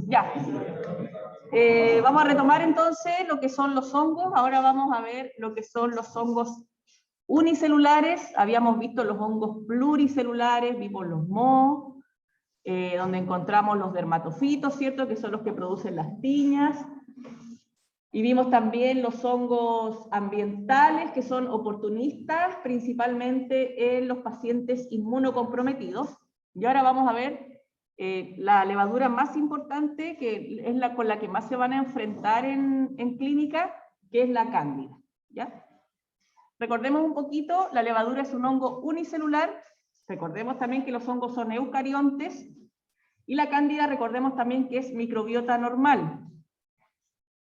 Ya. Vamos a retomar entonces lo que son los hongos. Ahora vamos a ver lo que son los hongos unicelulares. Habíamos visto los hongos pluricelulares, vimos los mohos, donde encontramos los dermatofitos, ¿cierto? Que son los que producen las tiñas. Y vimos también los hongos ambientales, que son oportunistas, principalmente en los pacientes inmunocomprometidos. Y ahora vamos a ver la levadura más importante, que es la con la que más se van a enfrentar en clínica, que es la cándida. ¿Ya? Recordemos un poquito, la levadura es un hongo unicelular. Recordemos también que los hongos son eucariontes. Y la cándida, recordemos también que es microbiota normal.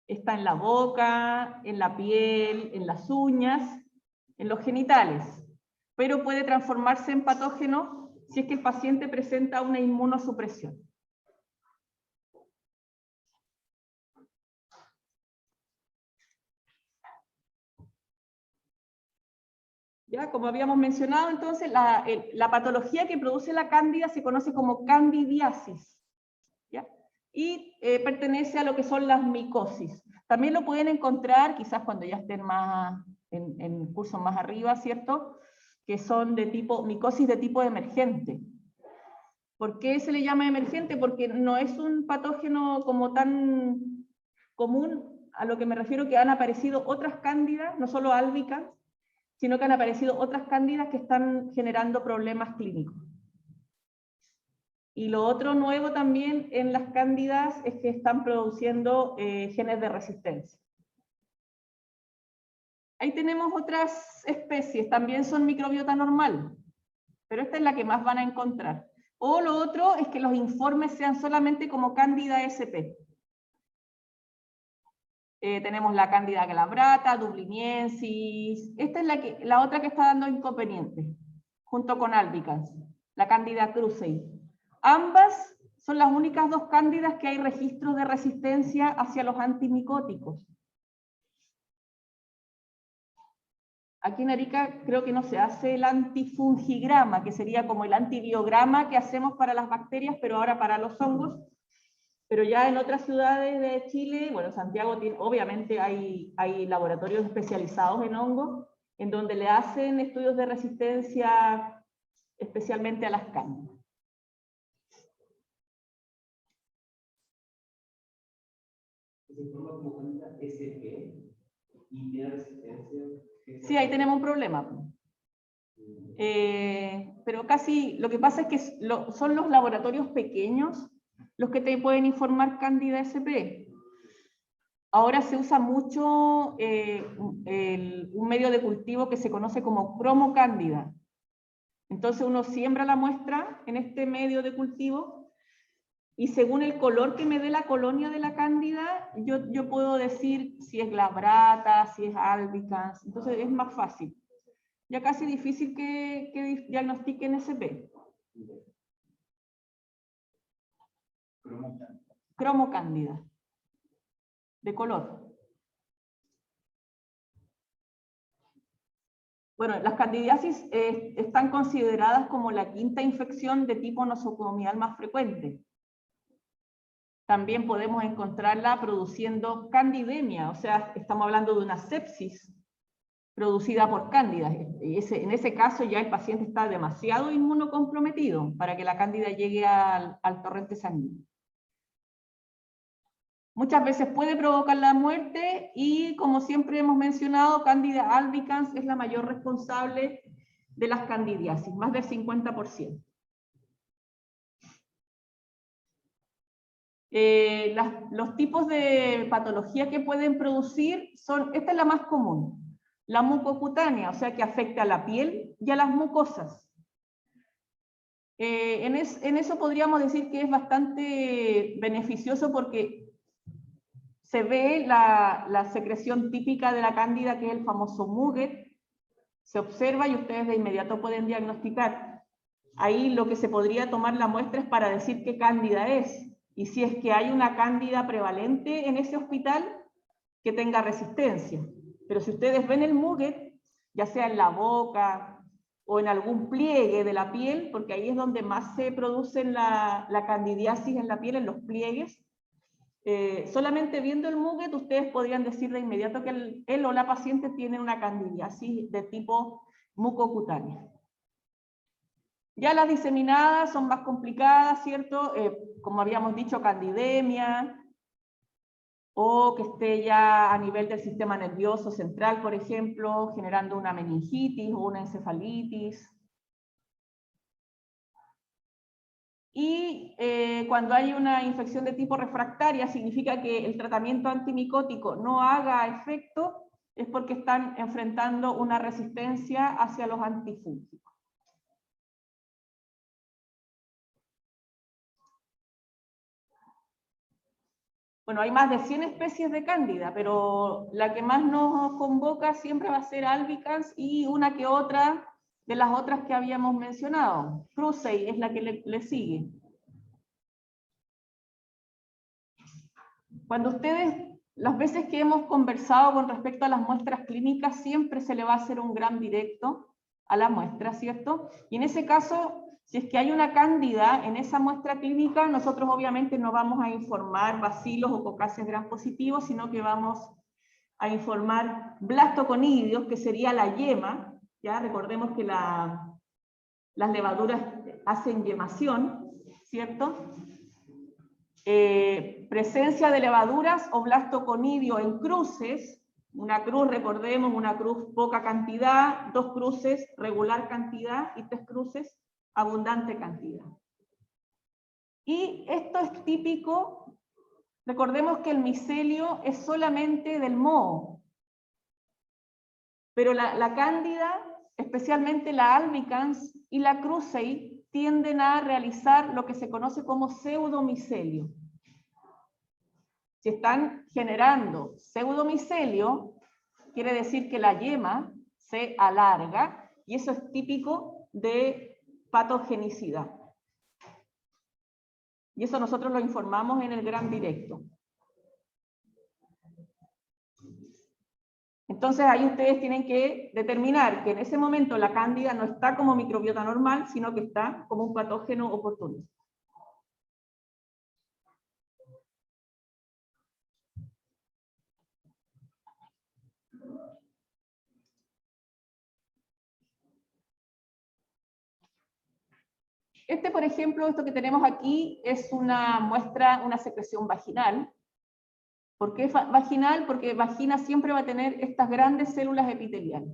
Está en la boca, en la piel, en las uñas, en los genitales, pero puede transformarse en patógeno si es que el paciente presenta una inmunosupresión. Ya, como habíamos mencionado, entonces, la patología que produce la cándida se conoce como candidiasis, ¿ya? Y pertenece a lo que son las micosis. También lo pueden encontrar, quizás cuando ya estén más en cursos más arriba, ¿cierto? Que son de tipo, micosis de tipo emergente. ¿Por qué se le llama emergente? Porque no es un patógeno como tan común, a lo que me refiero que han aparecido otras cándidas, no solo álbicas, sino que han aparecido otras cándidas que están generando problemas clínicos. Y lo otro nuevo también en las cándidas es que están produciendo genes de resistencia. Ahí tenemos otras especies, también son microbiota normal, pero esta es la que más van a encontrar. O lo otro es que los informes sean solamente como cándida SP. Tenemos la cándida glabrata, dubliniensis. Esta es la otra que está dando inconveniente, junto con albicans, la cándida krusei. Ambas son las únicas dos cándidas que hay registros de resistencia hacia los antimicóticos. Aquí en Arica creo que no se hace el antifungigrama, que sería como el antibiograma que hacemos para las bacterias, pero ahora para los hongos. Pero ya en otras ciudades de Chile, bueno, Santiago tiene, obviamente hay laboratorios especializados en hongos, en donde le hacen estudios de resistencia especialmente a las cándidas. ¿Se forma como cándida SP y tiene resistencia? Sí, ahí tenemos un problema. Pero casi, lo que pasa es que son los laboratorios pequeños los que te pueden informar cándida SP. Ahora se usa mucho un medio de cultivo que se conoce como cromocándida. Entonces uno siembra la muestra en este medio de cultivo y según el color que me dé la colonia de la cándida, yo puedo decir si es glabrata, si es albicans. Entonces es más fácil. Ya casi difícil que diagnostiquen SP. Cromocándida. De color. Bueno, las candidiasis están consideradas como la quinta infección de tipo nosocomial más frecuente. También podemos encontrarla produciendo candidemia, o sea, estamos hablando de una sepsis producida por cándida. En ese caso ya el paciente está demasiado inmunocomprometido para que la cándida llegue al torrente sanguíneo. Muchas veces puede provocar la muerte y, como siempre hemos mencionado, Candida albicans es la mayor responsable de las candidiasis, más del 50%. Los tipos de patología que pueden producir son, esta es la más común, la mucocutánea, o sea que afecta a la piel y a las mucosas. En eso podríamos decir que es bastante beneficioso porque se ve la secreción típica de la cándida, que es el famoso muget, se observa y ustedes de inmediato pueden diagnosticar. Ahí lo que se podría tomar la muestra es para decir qué cándida es, y si es que hay una cándida prevalente en ese hospital, que tenga resistencia. Pero si ustedes ven el muget, ya sea en la boca, o en algún pliegue de la piel, porque ahí es donde más se produce la candidiasis en la piel, en los pliegues. Solamente viendo el Muget, ustedes podrían decir de inmediato que él o la paciente tiene una candidiasis de tipo mucocutánea. Ya las diseminadas son más complicadas, ¿cierto? Como habíamos dicho, candidemia, o que esté ya a nivel del sistema nervioso central, por ejemplo, generando una meningitis o una encefalitis. Y cuando hay una infección de tipo refractaria, significa que el tratamiento antimicótico no haga efecto, es porque están enfrentando una resistencia hacia los antifúngicos. Bueno, hay más de 100 especies de cándida, pero la que más nos convoca siempre va a ser albicans y una que otra de las otras que habíamos mencionado. Krusei es la que le sigue. Cuando ustedes, las veces que hemos conversado con respecto a las muestras clínicas, siempre se le va a hacer un gram directo a la muestra, ¿cierto? Y en ese caso, si es que hay una cándida en esa muestra clínica, nosotros obviamente no vamos a informar bacilos o cocaces gram positivos, sino que vamos a informar blastoconidios, que sería la yema, ¿ya? Recordemos que las levaduras hacen yemación, ¿cierto? Presencia de levaduras o blastoconidio en cruces, una cruz, recordemos, una cruz poca cantidad, 2 cruces, regular cantidad, y 3 cruces, abundante cantidad. Y esto es típico, recordemos que el micelio es solamente del moho, pero la cándida, especialmente la albicans y la krusei, tienden a realizar lo que se conoce como pseudomicelio. Si están generando pseudomicelio, quiere decir que la yema se alarga, y eso es típico de patogenicidad. Y eso nosotros lo informamos en el gram directo. Entonces ahí ustedes tienen que determinar que en ese momento la cándida no está como microbiota normal, sino que está como un patógeno oportunista. Este, por ejemplo, esto que tenemos aquí es una muestra, una secreción vaginal. ¿Por qué vaginal? Porque vagina siempre va a tener estas grandes células epiteliales.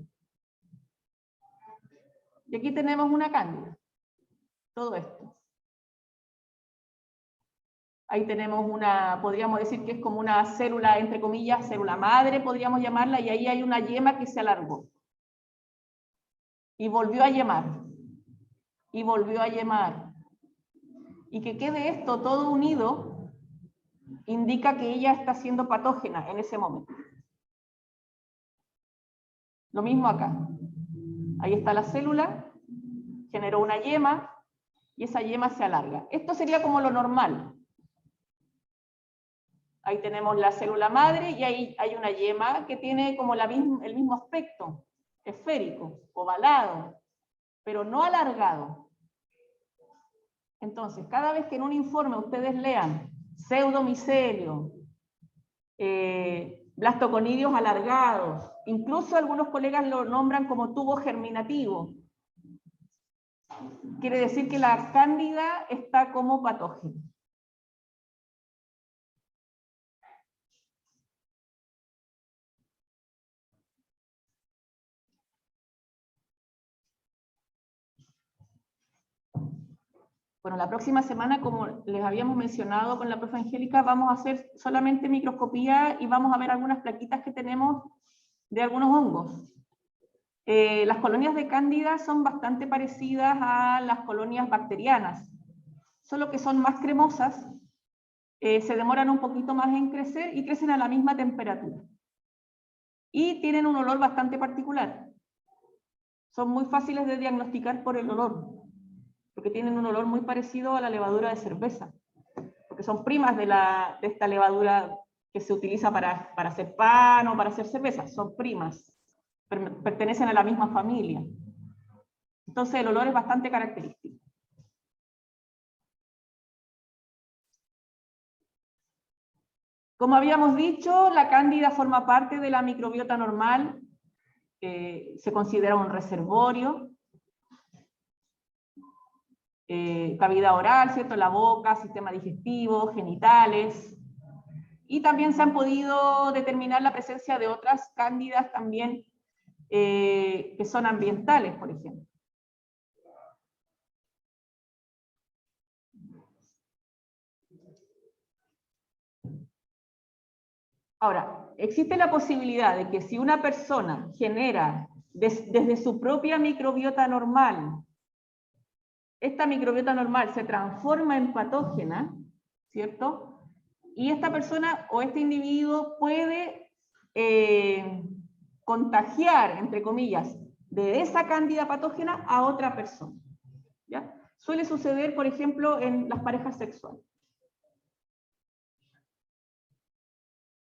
Y aquí tenemos una cándida. Todo esto. Ahí tenemos una, podríamos decir que es como una célula, entre comillas, célula madre, podríamos llamarla, y ahí hay una yema que se alargó. Y volvió a yemar. Y volvió a yemar. Y que quede esto todo unido indica que ella está siendo patógena en ese momento. Lo mismo acá. Ahí está la célula, generó una yema, y esa yema se alarga. Esto sería como lo normal. Ahí tenemos la célula madre y ahí hay una yema que tiene como el mismo aspecto, esférico, ovalado, pero no alargado. Entonces, cada vez que en un informe ustedes lean pseudomicelio, blastoconidios alargados, incluso algunos colegas lo nombran como tubo germinativo, quiere decir que la cándida está como patógeno. Bueno, la próxima semana, como les habíamos mencionado con la profe Angélica, vamos a hacer solamente microscopía y vamos a ver algunas plaquitas que tenemos de algunos hongos. Las colonias de cándida son bastante parecidas a las colonias bacterianas, solo que son más cremosas, se demoran un poquito más en crecer y crecen a la misma temperatura. Y tienen un olor bastante particular. Son muy fáciles de diagnosticar por el olor, porque tienen un olor muy parecido a la levadura de cerveza, porque son primas de esta levadura que se utiliza para hacer pan o para hacer cerveza, son primas, pertenecen a la misma familia. Entonces el olor es bastante característico. Como habíamos dicho, la cándida forma parte de la microbiota normal, se considera un reservorio, cavidad oral, ¿cierto? La boca, sistema digestivo, genitales, y también se han podido determinar la presencia de otras cándidas también que son ambientales, por ejemplo. Ahora, existe la posibilidad de que si una persona genera desde su propia microbiota normal, esta microbiota normal se transforma en patógena, ¿cierto? Y esta persona o este individuo puede contagiar, entre comillas, de esa cándida patógena a otra persona, ¿ya? Suele suceder, por ejemplo, en las parejas sexuales.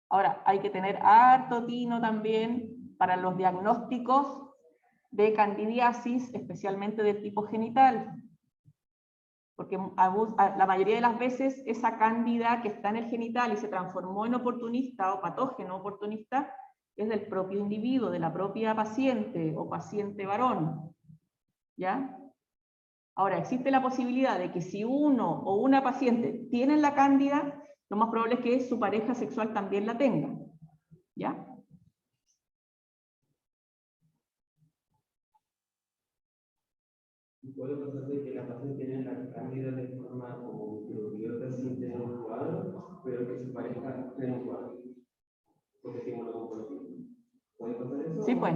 Ahora, hay que tener harto tino también para los diagnósticos de candidiasis, especialmente del tipo genital, porque la mayoría de las veces esa cándida que está en el genital y se transformó en oportunista o patógeno oportunista es del propio individuo, de la propia paciente o paciente varón, ¿ya? Ahora, existe la posibilidad de que si uno o una paciente tienen la cándida, lo más probable es que su pareja sexual también la tenga, ¿ya? ¿Puede pasar de que la paciente tiene la cándida de forma como microbiota sin tener un cuadro, pero que su pareja tiene un cuadro? Porque tiene una comportamiento. ¿Puede pasar eso? Sí, pues,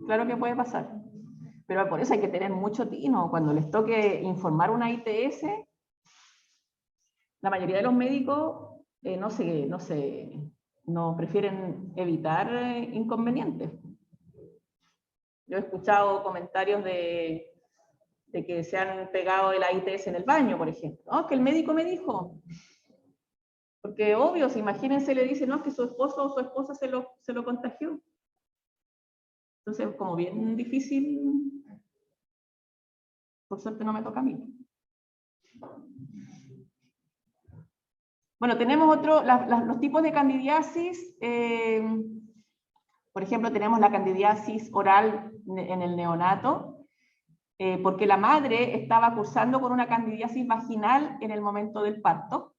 claro que puede pasar. Pero por eso hay que tener mucho tino. Cuando les toque informar una ITS, la mayoría de los médicos no prefieren evitar inconvenientes. Yo he escuchado comentarios de que se han pegado el ITS en el baño, por ejemplo. Oh, que el médico me dijo. Porque obvio, si imagínense, le dicen, no, que su esposo o su esposa se lo contagió. Entonces, como bien difícil, por suerte no me toca a mí. Bueno, tenemos los tipos de candidiasis. Por ejemplo, tenemos la candidiasis oral en el neonato, porque la madre estaba cursando con una candidiasis vaginal en el momento del parto,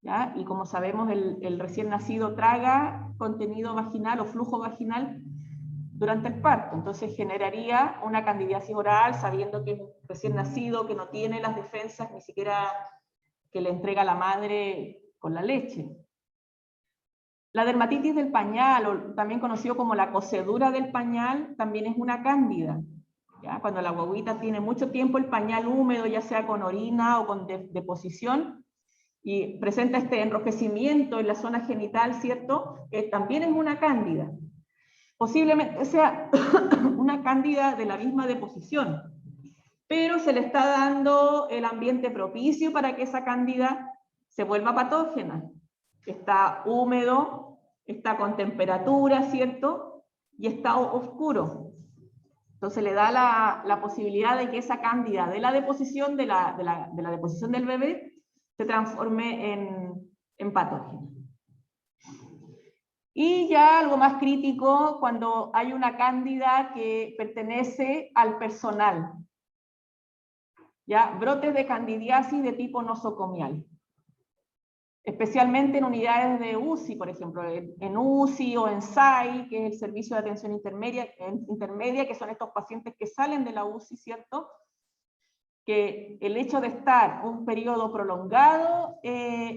¿ya? Y como sabemos, el recién nacido traga contenido vaginal o flujo vaginal durante el parto, entonces generaría una candidiasis oral sabiendo que es recién nacido, que no tiene las defensas ni siquiera que le entrega la madre con la leche. La dermatitis del pañal, o también conocido como la cosedura del pañal, también es una cándida, ¿ya? Cuando la guaguita tiene mucho tiempo el pañal húmedo, ya sea con orina o con deposición, y presenta este enrojecimiento en la zona genital, ¿cierto? También es una cándida. Posiblemente sea una cándida de la misma deposición, pero se le está dando el ambiente propicio para que esa cándida se vuelva patógena. Está húmedo, está con temperatura, ¿cierto? Y está oscuro. Entonces le da la posibilidad de que esa cándida de la deposición, de la deposición del bebé, se transforme en patógeno. Y ya algo más crítico, cuando hay una cándida que pertenece al personal. ¿Ya? Brotes de candidiasis de tipo nosocomial. Especialmente en unidades de UCI, por ejemplo, en UCI o en SAI, que es el Servicio de Atención Intermedia, que son estos pacientes que salen de la UCI, ¿cierto? Que el hecho de estar un periodo prolongado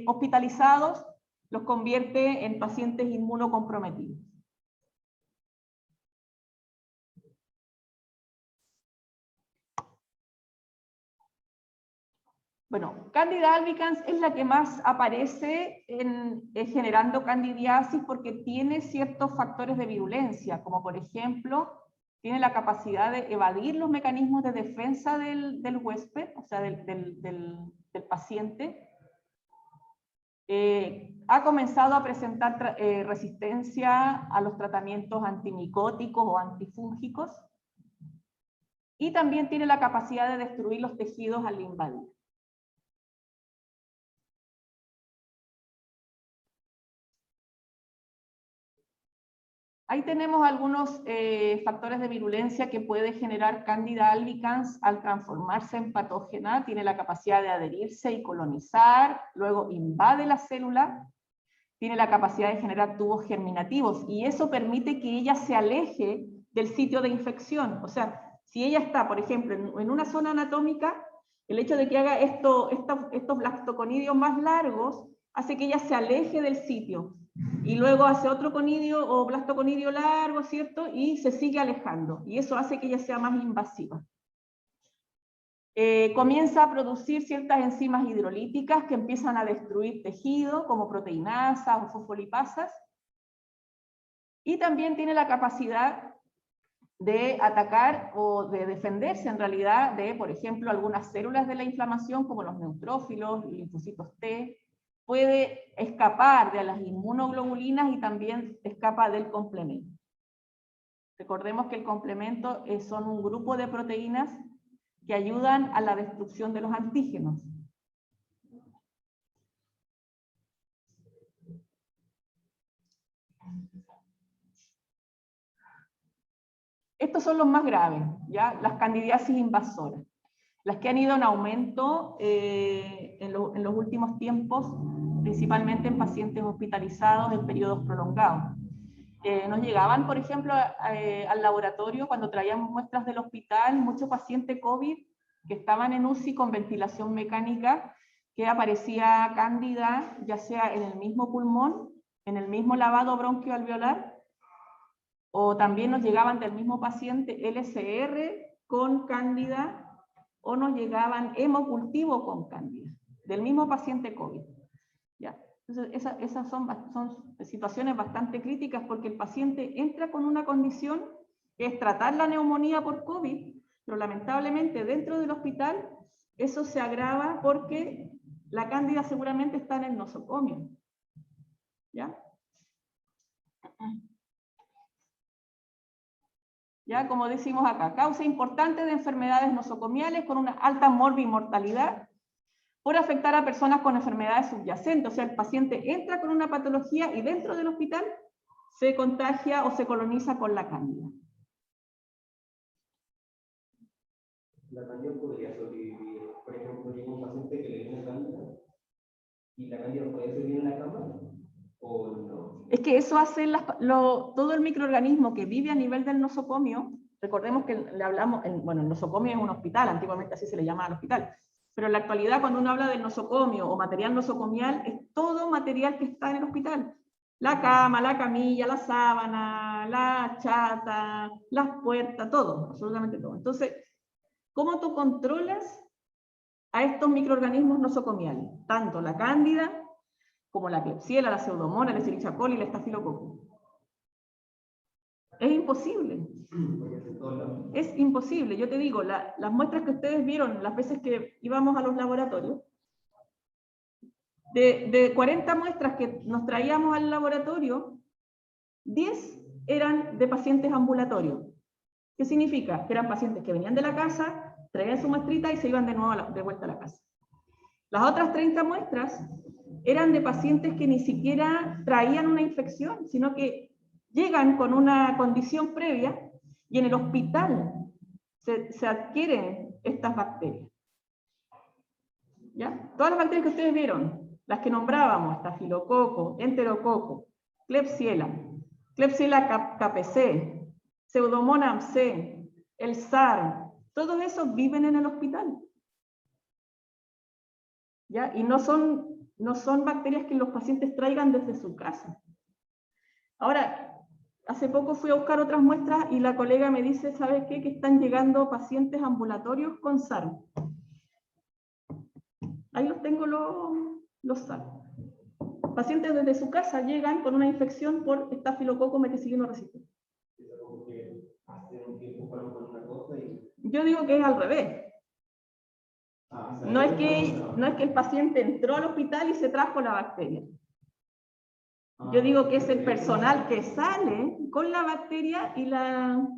hospitalizados los convierte en pacientes inmunocomprometidos. Bueno, Candida albicans es la que más aparece generando candidiasis porque tiene ciertos factores de virulencia, como por ejemplo, tiene la capacidad de evadir los mecanismos de defensa del huésped, o sea, del paciente. Ha comenzado a presentar resistencia a los tratamientos antimicóticos o antifúngicos. y también tiene la capacidad de destruir los tejidos al invadir. Ahí tenemos algunos factores de virulencia que puede generar Candida albicans al transformarse en patógena. Tiene la capacidad de adherirse y colonizar, luego invade la célula, tiene la capacidad de generar tubos germinativos, y eso permite que ella se aleje del sitio de infección. O sea, si ella está, por ejemplo, en una zona anatómica, el hecho de que haga estos blastoconidios más largos hace que ella se aleje del sitio, y luego hace otro conidio o blastoconidio largo, ¿cierto? Y se sigue alejando, y eso hace que ella sea más invasiva. Comienza a producir ciertas enzimas hidrolíticas que empiezan a destruir tejido, como proteinasas o fosfolipasas, y también tiene la capacidad de atacar o de defenderse en realidad de, por ejemplo, algunas células de la inflamación, como los neutrófilos, linfocitos T. Puede escapar de las inmunoglobulinas y también escapa del complemento. Recordemos que el complemento son un grupo de proteínas que ayudan a la destrucción de los antígenos. Estos son los más graves, ¿ya? Las candidiasis invasoras, las que han ido en aumento en los últimos tiempos, principalmente en pacientes hospitalizados en periodos prolongados. Nos llegaban, por ejemplo, al laboratorio cuando traíamos muestras del hospital, muchos pacientes COVID que estaban en UCI con ventilación mecánica, que aparecía cándida, ya sea en el mismo pulmón, en el mismo lavado bronquioalveolar, o también nos llegaban del mismo paciente LCR con cándida, o nos llegaban hemocultivo con cándida, del mismo paciente COVID. ¿Ya? Entonces, esas son situaciones bastante críticas, porque el paciente entra con una condición que es tratar la neumonía por COVID, pero lamentablemente dentro del hospital eso se agrava porque la cándida seguramente está en el nosocomio. ¿Ya? Ya, como decimos acá, causa importante de enfermedades nosocomiales con una alta morbimortalidad por afectar a personas con enfermedades subyacentes. O sea, el paciente entra con una patología y dentro del hospital se contagia o se coloniza con la cándida. La cándida podría sobrevivir. Por ejemplo, llega un paciente que le viene cándida y la cándida puede sobrevivir en la cama o no. Es que eso hace todo el microorganismo que vive a nivel del nosocomio. Recordemos que le hablamos, bueno, el nosocomio es un hospital, antiguamente así se le llamaba al hospital. Pero en la actualidad, cuando uno habla del nosocomio o material nosocomial, es todo material que está en el hospital. La cama, la camilla, la sábana, la chata, las puertas, todo, absolutamente todo. Entonces, ¿cómo tú controlas a estos microorganismos nosocomiales? Tanto la cándida, como la Klebsiella, la Pseudomonas, la Escherichia coli, la Staphylococcus. Es imposible. Es imposible. Yo te digo, las muestras que ustedes vieron las veces que íbamos a los laboratorios, de 40 muestras que nos traíamos al laboratorio, 10 eran de pacientes ambulatorios. ¿Qué significa? Que eran pacientes que venían de la casa, traían su muestrita y se iban de nuevo de vuelta a la casa. Las otras 30 muestras eran de pacientes que ni siquiera traían una infección, sino que llegan con una condición previa y en el hospital se adquieren estas bacterias. ¿Ya? Todas las bacterias que ustedes vieron, las que nombrábamos, estafilococo, enterococo, Klebsiella, Klebsiella KPC, Pseudomonas C, el SARS, todos esos viven en el hospital. ¿Ya? Y no son bacterias que los pacientes traigan desde su casa. Ahora, hace poco fui a buscar otras muestras y la colega me dice, ¿sabes qué? Que están llegando pacientes ambulatorios con SARS. Ahí los tengo los SARS. Pacientes desde su casa llegan con una infección por Staphylococcus meticilino resistente. Yo digo que es al revés. No es que el paciente entró al hospital y se trajo la bacteria. Yo digo que es el personal que sale con la bacteria y la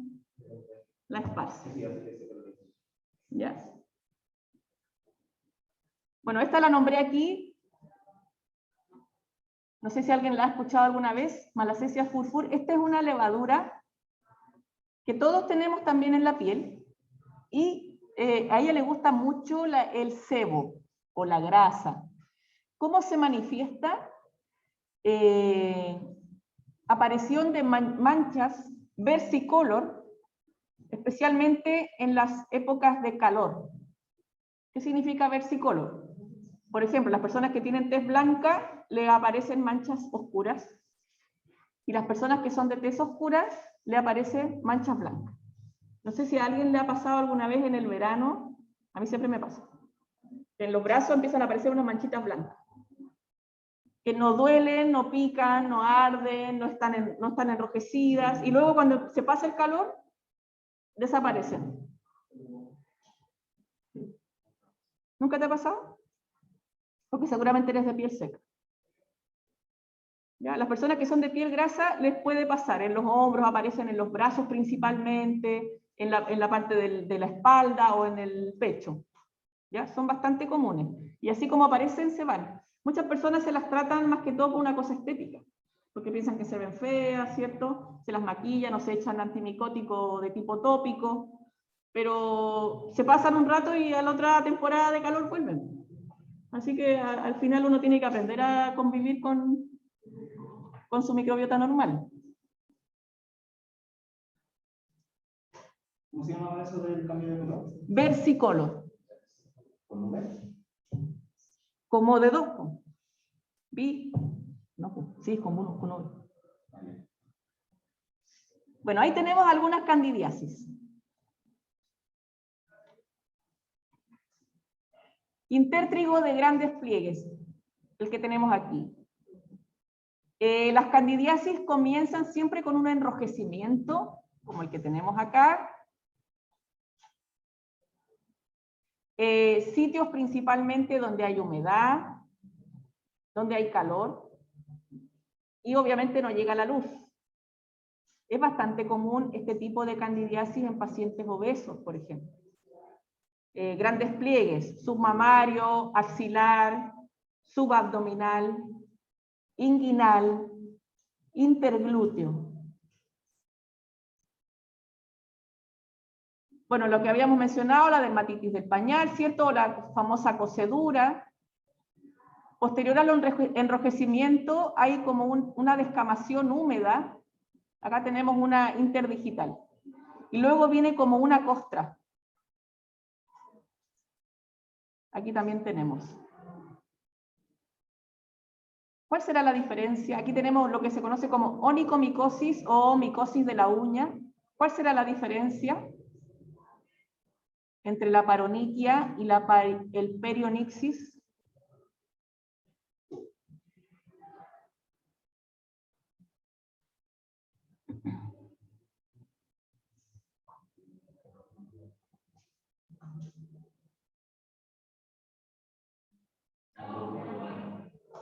esparce. ¿Ya? Bueno, esta la nombré aquí. No sé si alguien la ha escuchado alguna vez, Malassezia furfur. Esta es una levadura que todos tenemos también en la piel y a ella le gusta mucho el sebo o la grasa. ¿Cómo se manifiesta? Aparición de manchas versicolor, especialmente en las épocas de calor. ¿Qué significa versicolor? Por ejemplo, las personas que tienen tez blanca le aparecen manchas oscuras y las personas que son de tez oscura le aparecen manchas blancas. No sé si a alguien le ha pasado alguna vez en el verano, a mí siempre me pasa. En los brazos empiezan a aparecer unas manchitas blancas, que no duelen, no pican, no arden, no están enrojecidas, y luego cuando se pasa el calor, desaparecen. ¿Nunca te ha pasado? Porque seguramente eres de piel seca. ¿Ya? Las personas que son de piel grasa les puede pasar, en los hombros, aparecen en los brazos principalmente, en la parte de la espalda o en el pecho. ¿Ya? Son bastante comunes. Y así como aparecen, se van. Muchas personas se las tratan más que todo por una cosa estética, porque piensan que se ven feas, ¿cierto? Se las maquillan o se echan antimicótico de tipo tópico, pero se pasan un rato y a la otra temporada de calor vuelven. Así que al final uno tiene que aprender a convivir con su microbiota normal. ¿Cómo se llamaba eso del cambio de color? Versicolor. ¿Con V? Como de dos. No, sí, con uno. Bueno, ahí tenemos algunas candidiasis. Intértrigo de grandes pliegues, el que tenemos aquí. Las candidiasis comienzan siempre con un enrojecimiento, como el que tenemos acá. Sitios principalmente donde hay humedad, donde hay calor, y obviamente no llega la luz. Es bastante común este tipo de candidiasis en pacientes obesos, por ejemplo. Grandes pliegues, submamario, axilar, subabdominal, inguinal, interglúteo. Bueno, lo que habíamos mencionado, la dermatitis del pañal, ¿cierto? La famosa cocedura. Posterior al enrojecimiento hay como una descamación húmeda. Acá tenemos una interdigital. Y luego viene como una costra. Aquí también tenemos. ¿Cuál será la diferencia? Aquí tenemos lo que se conoce como onicomicosis o micosis de la uña. ¿Cuál será la diferencia entre la paronychia y el perionixis?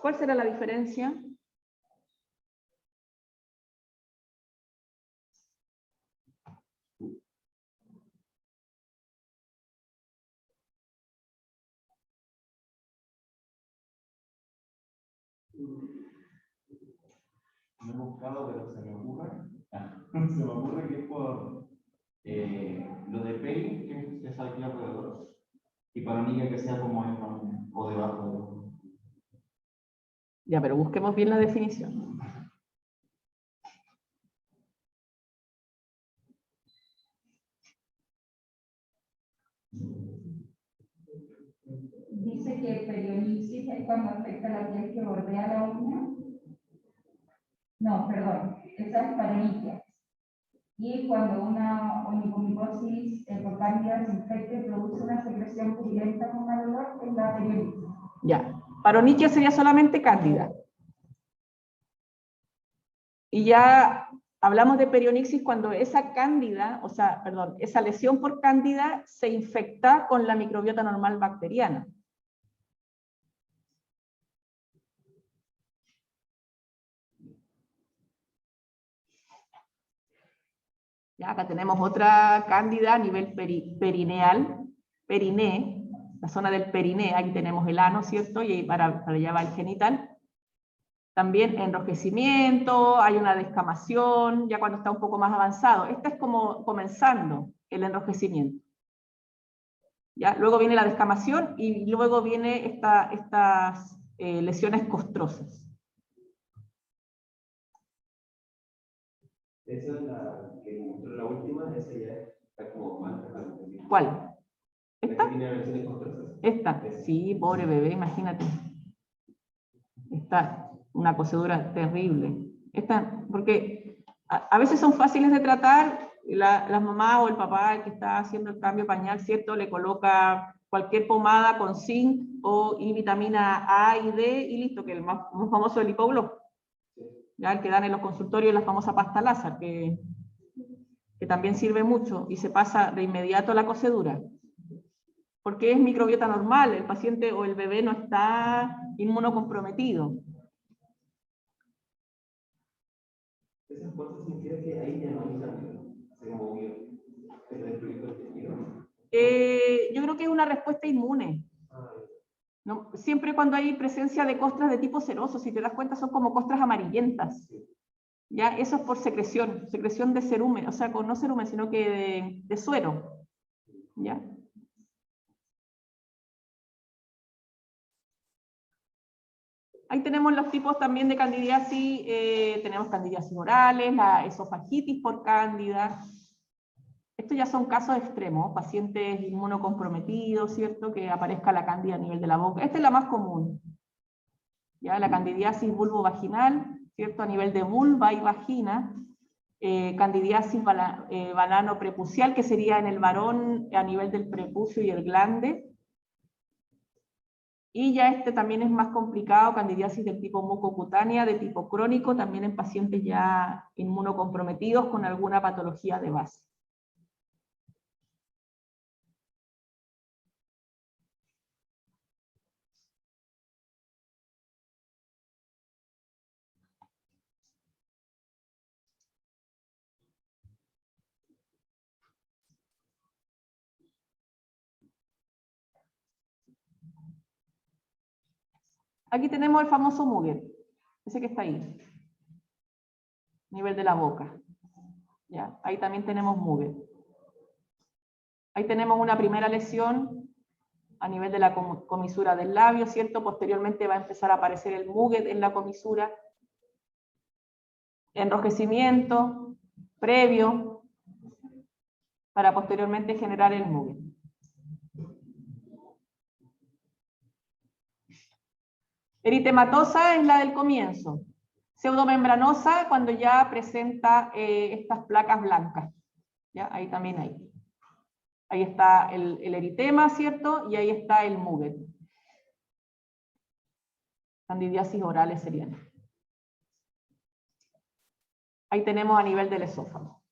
¿Cuál será la diferencia? No he buscado, pero se me ocurre. Se me ocurre que es por lo de peli, que es aquí alrededor, y para mí que sea como en o debajo. Ya, pero busquemos bien la definición. Dice que el perionixis es cuando afecta la piel que bordea la uña. No, perdón, esa es paronychia. Y cuando una onicomicosis por cándida se infecta y produce una secreción purulenta con mal olor, es la perionixis. Ya, paronychia sería solamente cándida. Y ya hablamos de perionixis cuando esa cándida, esa lesión por cándida se infecta con la microbiota normal bacteriana. Ya, acá tenemos otra cándida a nivel perineal, periné, la zona del periné, ahí tenemos el ano, ¿cierto? Y ahí para allá va el genital. También enrojecimiento, hay una descamación, ya cuando está un poco más avanzado. Este es como comenzando el enrojecimiento. ¿Ya? Luego viene la descamación y luego viene estas lesiones costrosas. Esa es la que mostró la última, esa ya está como mal. ¿Cuál? ¿Esta? Tiene lesiones costrosas. Esta, sí, pobre bebé, imagínate. Está una cosedura terrible. Esta, porque a veces son fáciles de tratar, la mamá o el papá, el que está haciendo el cambio pañal, ¿cierto? Le coloca cualquier pomada con zinc y vitamina A y D y listo, que el más famoso es el Hipogloss. Ya el que dan en los consultorios, la famosa pasta Lázaro, que también sirve mucho y se pasa de inmediato a la cosedura. Porque es microbiota normal, el paciente o el bebé no está inmunocomprometido. Esas cosas significa que ahí ya no hay cambio, se movió. Pero el proyecto entendido. Yo creo que es una respuesta inmune. ¿No? Siempre cuando hay presencia de costras de tipo seroso, si te das cuenta son como costras amarillentas. ¿Ya? Eso es por secreción de cerumen, o sea, no cerumen, sino que de suero. ¿Ya? Ahí tenemos los tipos también de candidiasis, tenemos candidiasis orales, la esofagitis por cándida. Estos ya son casos extremos, pacientes inmunocomprometidos, ¿cierto? Que aparezca la cándida a nivel de la boca. Esta es la más común. ¿Ya? La candidiasis vulvovaginal, ¿cierto? A nivel de vulva y vagina. Candidiasis balano-prepucial, que sería en el varón a nivel del prepucio y el glande. Y ya este también es más complicado, candidiasis del tipo mucocutánea, de tipo crónico, también en pacientes ya inmunocomprometidos con alguna patología de base. Aquí tenemos el famoso Muget, ese que está ahí, nivel de la boca. Ya, ahí también tenemos Muget. Ahí tenemos una primera lesión a nivel de la comisura del labio, ¿cierto? Posteriormente va a empezar a aparecer el Muget en la comisura. Enrojecimiento previo para posteriormente generar el Muget. Eritematosa es la del comienzo. Pseudomembranosa cuando ya presenta estas placas blancas. ¿Ya? Ahí también hay. Ahí está el eritema, ¿cierto? Y ahí está el Muget. Candidiasis orales serían. Ahí tenemos a nivel del esófago.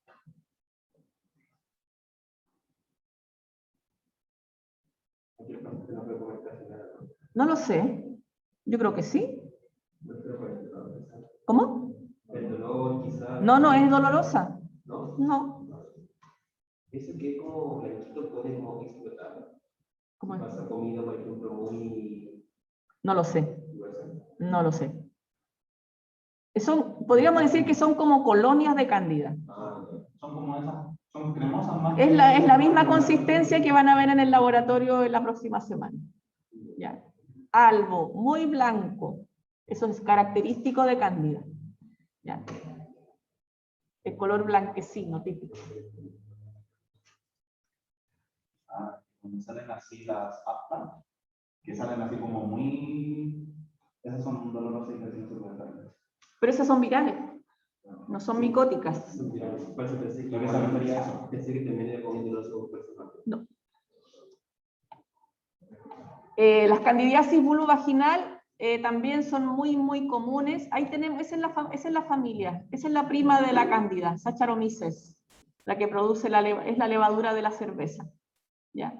No lo sé. Yo creo que sí. ¿Cómo? El dolor quizás. No es dolorosa. ¿No? No. Eso que como blanquito puede como explotar. ¿Cómo es? Pasa comida, por ejemplo, muy. No lo sé. Gruesa. No lo sé. Podríamos decir que son como colonias de cándida. Son como esas, son cremosas más. Es la misma consistencia que van a ver en el laboratorio en la próxima semana. ¿Ya? Algo muy blanco. Eso es característico de cándida. ¿Ya? El color blanquecino típico. Cuando salen así las aftas, que salen así como muy. Esas son dolorosas y casi no se pueden dar. Pero esas son virales, no son micóticas. Por eso pensé que. ¿A qué se refería eso? Pensé que también era como doloroso personal. No. Las candidiasis vulvovaginal también son muy comunes. Ahí tenemos, esa es la familia, esa es la prima de la cándida, Saccharomyces, la que produce es la levadura de la cerveza. ¿Ya?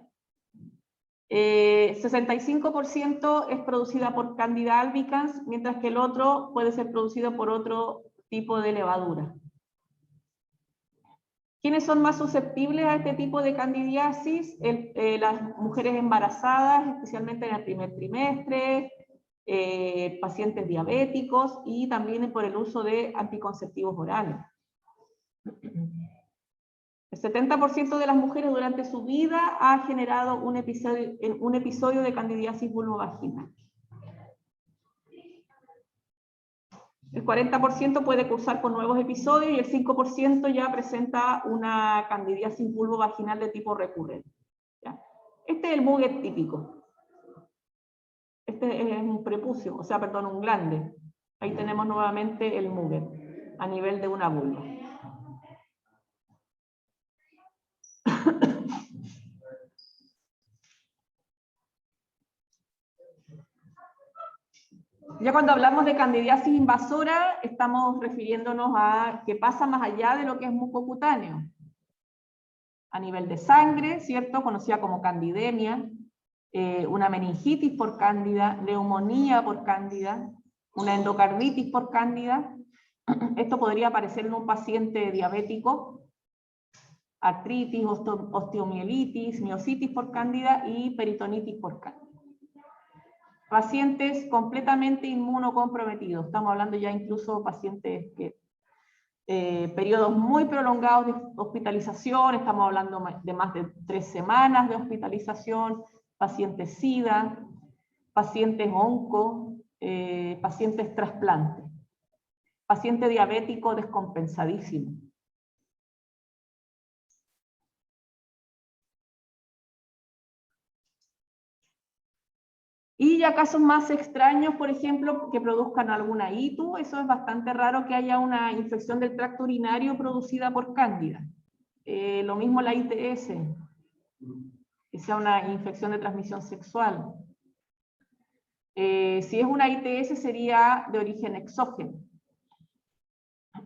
65% es producida por Candida albicans, mientras que el otro puede ser producido por otro tipo de levadura. ¿Quiénes son más susceptibles a este tipo de candidiasis? Las mujeres embarazadas, especialmente en el primer trimestre, pacientes diabéticos y también por el uso de anticonceptivos orales. El 70% de las mujeres durante su vida ha generado un episodio de candidiasis vulvovaginal. El 40% puede cursar con nuevos episodios y el 5% ya presenta una candidiasis vulvovaginal de tipo recurrente. ¿Ya? Este es el Muget típico. Este es un prepucio, o sea, perdón, un glande. Ahí tenemos nuevamente el Muget a nivel de una vulva. Ya cuando hablamos de candidiasis invasora, estamos refiriéndonos a que pasa más allá de lo que es mucocutáneo. A nivel de sangre, ¿cierto? Conocida como candidemia, una meningitis por cándida, neumonía por cándida, una endocarditis por cándida. Esto podría aparecer en un paciente diabético, artritis, osteomielitis, miositis por cándida y peritonitis por cándida. Pacientes completamente inmunocomprometidos, estamos hablando ya incluso pacientes que periodos muy prolongados de hospitalización, estamos hablando de más de 3 semanas de hospitalización, pacientes SIDA, pacientes onco, pacientes trasplantes, paciente diabético descompensadísimo. Y ya casos más extraños, por ejemplo, que produzcan alguna ITU, eso es bastante raro que haya una infección del tracto urinario producida por cándida. Lo mismo la ITS, que sea una infección de transmisión sexual. Si es una ITS sería de origen exógeno.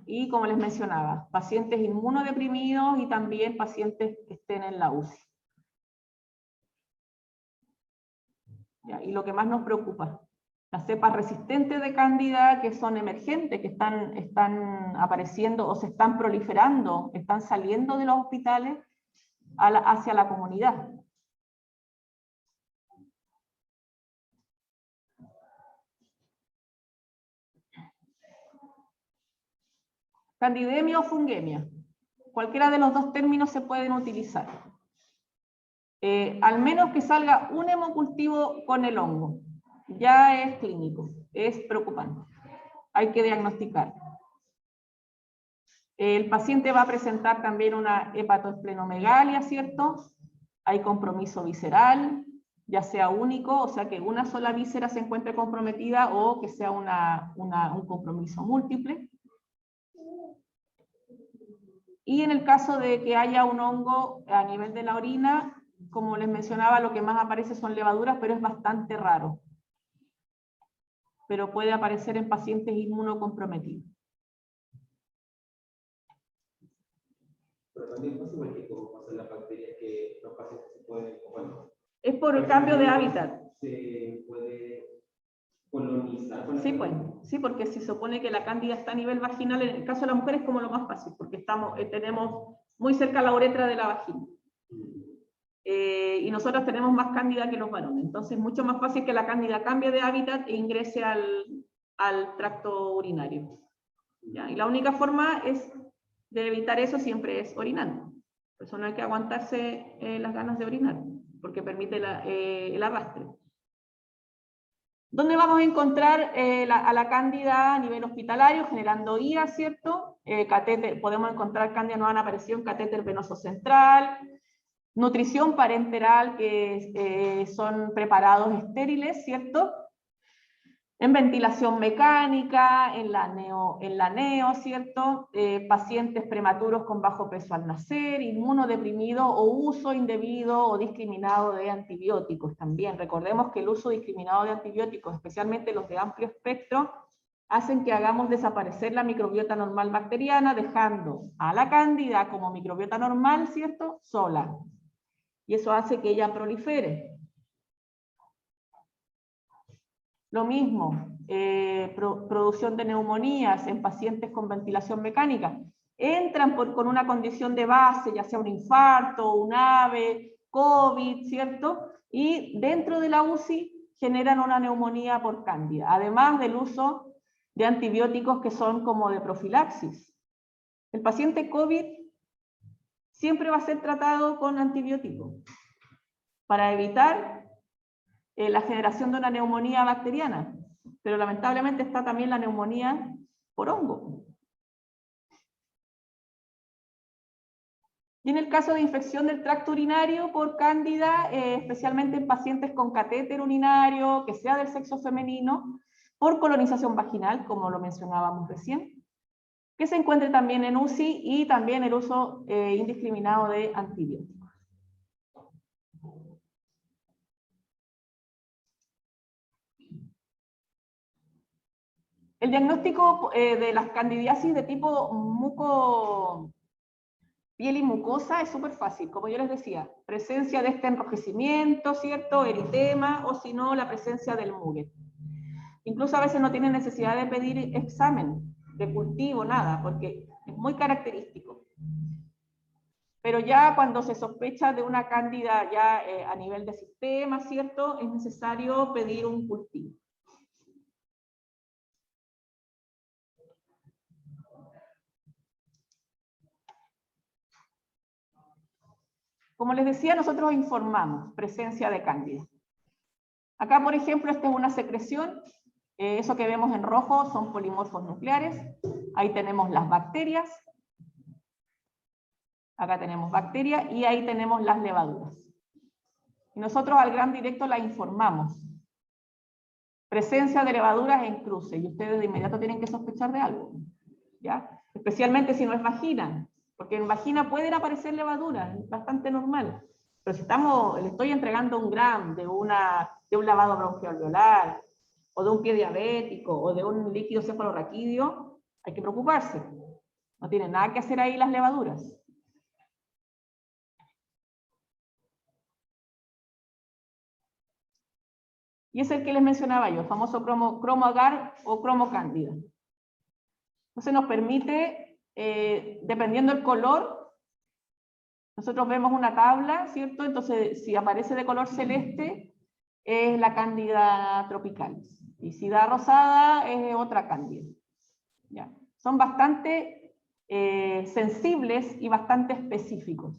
Y como les mencionaba, pacientes inmunodeprimidos y también pacientes que estén en la UCI. ¿Ya? Y lo que más nos preocupa, las cepas resistentes de cándida que son emergentes, que están apareciendo o se están proliferando, están saliendo de los hospitales hacia la comunidad. Candidemia o fungemia. Cualquiera de los dos términos se pueden utilizar. Al menos que salga un hemocultivo con el hongo. Ya es clínico, es preocupante. Hay que diagnosticar. El paciente va a presentar también una hepatoesplenomegalia, ¿cierto? Hay compromiso visceral, ya sea único, o sea que una sola víscera se encuentre comprometida o que sea un compromiso múltiple. Y en el caso de que haya un hongo a nivel de la orina, como les mencionaba, lo que más aparece son levaduras, pero es bastante raro. Pero puede aparecer en pacientes inmunocomprometidos. Pero también pasa igual que como pasa en las bacterias que los pacientes se pueden, bueno, Es por el cambio de hábitat. Se puede colonizar con la Sí, pues, bacteria. sí, porque si se supone que la cándida está a nivel vaginal, en el caso de la mujer es como lo más fácil, porque tenemos muy cerca la uretra de la vagina. Y nosotros tenemos más cándida que los varones, entonces es mucho más fácil que la cándida cambie de hábitat e ingrese al tracto urinario. ¿Ya? Y la única forma de evitar eso siempre es orinando. Por eso no hay que aguantarse las ganas de orinar, porque permite el arrastre. ¿Dónde vamos a encontrar a la cándida a nivel hospitalario? Generando IA, ¿cierto? Catéter, podemos encontrar cándida, nos han aparecido en catéter venoso central, nutrición parenteral, que son preparados estériles, ¿cierto? En ventilación mecánica, en la neo, ¿cierto? Pacientes prematuros con bajo peso al nacer, inmunodeprimido o uso indebido o discriminado de antibióticos también. Recordemos que el uso discriminado de antibióticos, especialmente los de amplio espectro, hacen que hagamos desaparecer la microbiota normal bacteriana, dejando a la cándida como microbiota normal, ¿cierto? Sola. Y eso hace que ella prolifere. Lo mismo, producción de neumonías en pacientes con ventilación mecánica. entran con una condición de base, ya sea un infarto, un AVE, COVID, ¿cierto? Y dentro de la UCI generan una neumonía por cándida, además del uso de antibióticos que son como de profilaxis. El paciente COVID siempre va a ser tratado con antibióticos para evitar la generación de una neumonía bacteriana, pero lamentablemente está también la neumonía por hongo. Y en el caso de infección del tracto urinario por cándida, especialmente en pacientes con catéter urinario, que sea del sexo femenino, por colonización vaginal, como lo mencionábamos recién, que se encuentre también en UCI y también el uso indiscriminado de antibióticos. El diagnóstico de las candidiasis de tipo piel y mucosa es súper fácil, como yo les decía, presencia de este enrojecimiento, ¿cierto? Eritema, o si no, la presencia del mugue. Incluso a veces no tienen necesidad de pedir examen de cultivo, nada, porque es muy característico. Pero ya cuando se sospecha de una cándida ya a nivel de sistema, ¿cierto? Es necesario pedir un cultivo. Como les decía, nosotros informamos presencia de cándida. Acá, por ejemplo, esta es una secreción. Eso que vemos en rojo son polimorfos nucleares. Ahí tenemos las bacterias. Acá tenemos bacterias y ahí tenemos las levaduras. Y nosotros al gran directo la informamos. Presencia de levaduras en cruce. Y ustedes de inmediato tienen que sospechar de algo, ¿ya? Especialmente si no es vagina. Porque en vagina pueden aparecer levaduras, es bastante normal. Pero si le estoy entregando un gram de un lavado bronquialveolar, o de un pie diabético, o de un líquido cefalorraquídeo, hay que preocuparse. No tienen nada que hacer ahí las levaduras. Y es el que les mencionaba yo, el famoso cromo agar o cromo cándida. Entonces nos permite, dependiendo del color, nosotros vemos una tabla, ¿cierto? Entonces, si aparece de color celeste, es la cándida tropicalis. Y si da rosada, es otra cándida. ¿Ya? Son bastante sensibles y bastante específicos.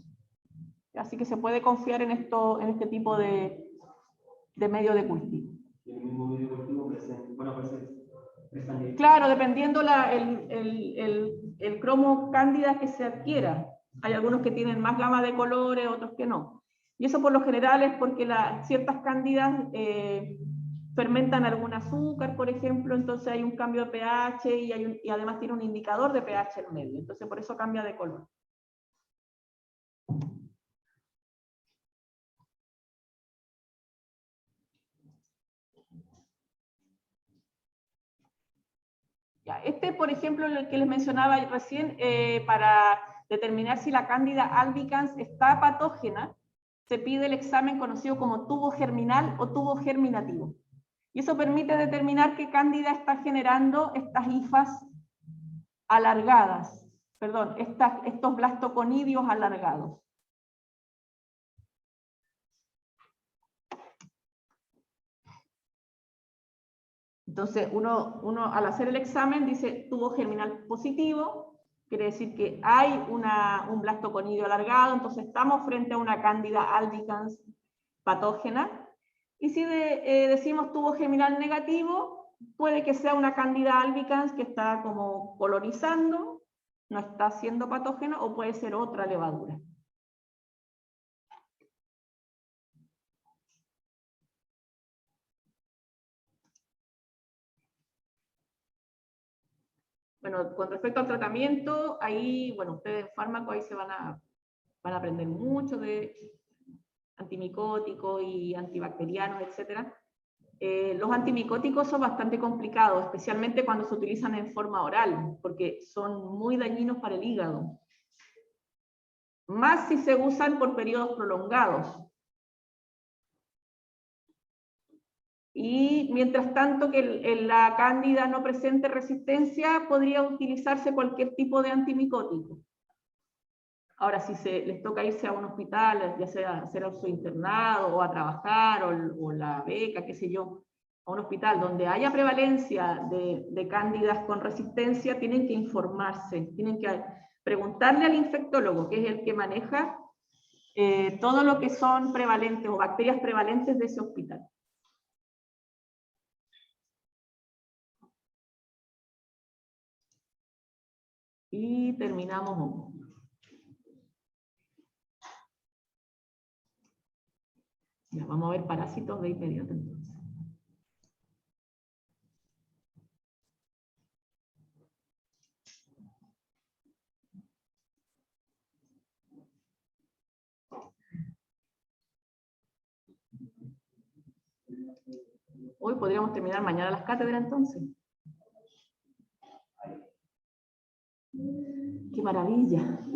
Así que se puede confiar en este tipo de medio de cultivo. ¿Y el mismo medio de cultivo Claro, dependiendo el cromo cándida que se adquiera. Hay algunos que tienen más gama de colores, otros que no. Y eso por lo general es porque ciertas cándidas fermentan algún azúcar, por ejemplo, entonces hay un cambio de pH y además tiene un indicador de pH en medio. Entonces por eso cambia de color. Este, por ejemplo, el que les mencionaba recién, para determinar si la Candida albicans está patógena, se pide el examen conocido como tubo germinal o tubo germinativo. Y eso permite determinar qué Candida está generando estas hifas alargadas, perdón, estos blastoconidios alargados. Entonces, uno al hacer el examen dice tubo germinal positivo, quiere decir que hay un blastoconidio alargado, entonces estamos frente a una Candida albicans patógena. Y si decimos tubo germinal negativo, puede que sea una Candida albicans que está como colonizando, no está siendo patógena, o puede ser otra levadura. Bueno, con respecto al tratamiento, ahí, bueno, ustedes en fármaco ahí se van a aprender mucho de antimicóticos y antibacterianos, etc. Los antimicóticos son bastante complicados, especialmente cuando se utilizan en forma oral, porque son muy dañinos para el hígado. Más si se usan por periodos prolongados. Y mientras tanto que la cándida no presente resistencia, podría utilizarse cualquier tipo de antimicótico. Ahora, si les toca irse a un hospital, ya sea hacer su internado, o a trabajar, o la beca, qué sé yo, a un hospital donde haya prevalencia de cándidas con resistencia, tienen que informarse, tienen que preguntarle al infectólogo, que es el que maneja todo lo que son prevalentes o bacterias prevalentes de ese hospital. Y terminamos. Ya, vamos a ver parásitos de inmediato entonces. Hoy podríamos terminar mañana las cátedras entonces. ¡Qué maravilla!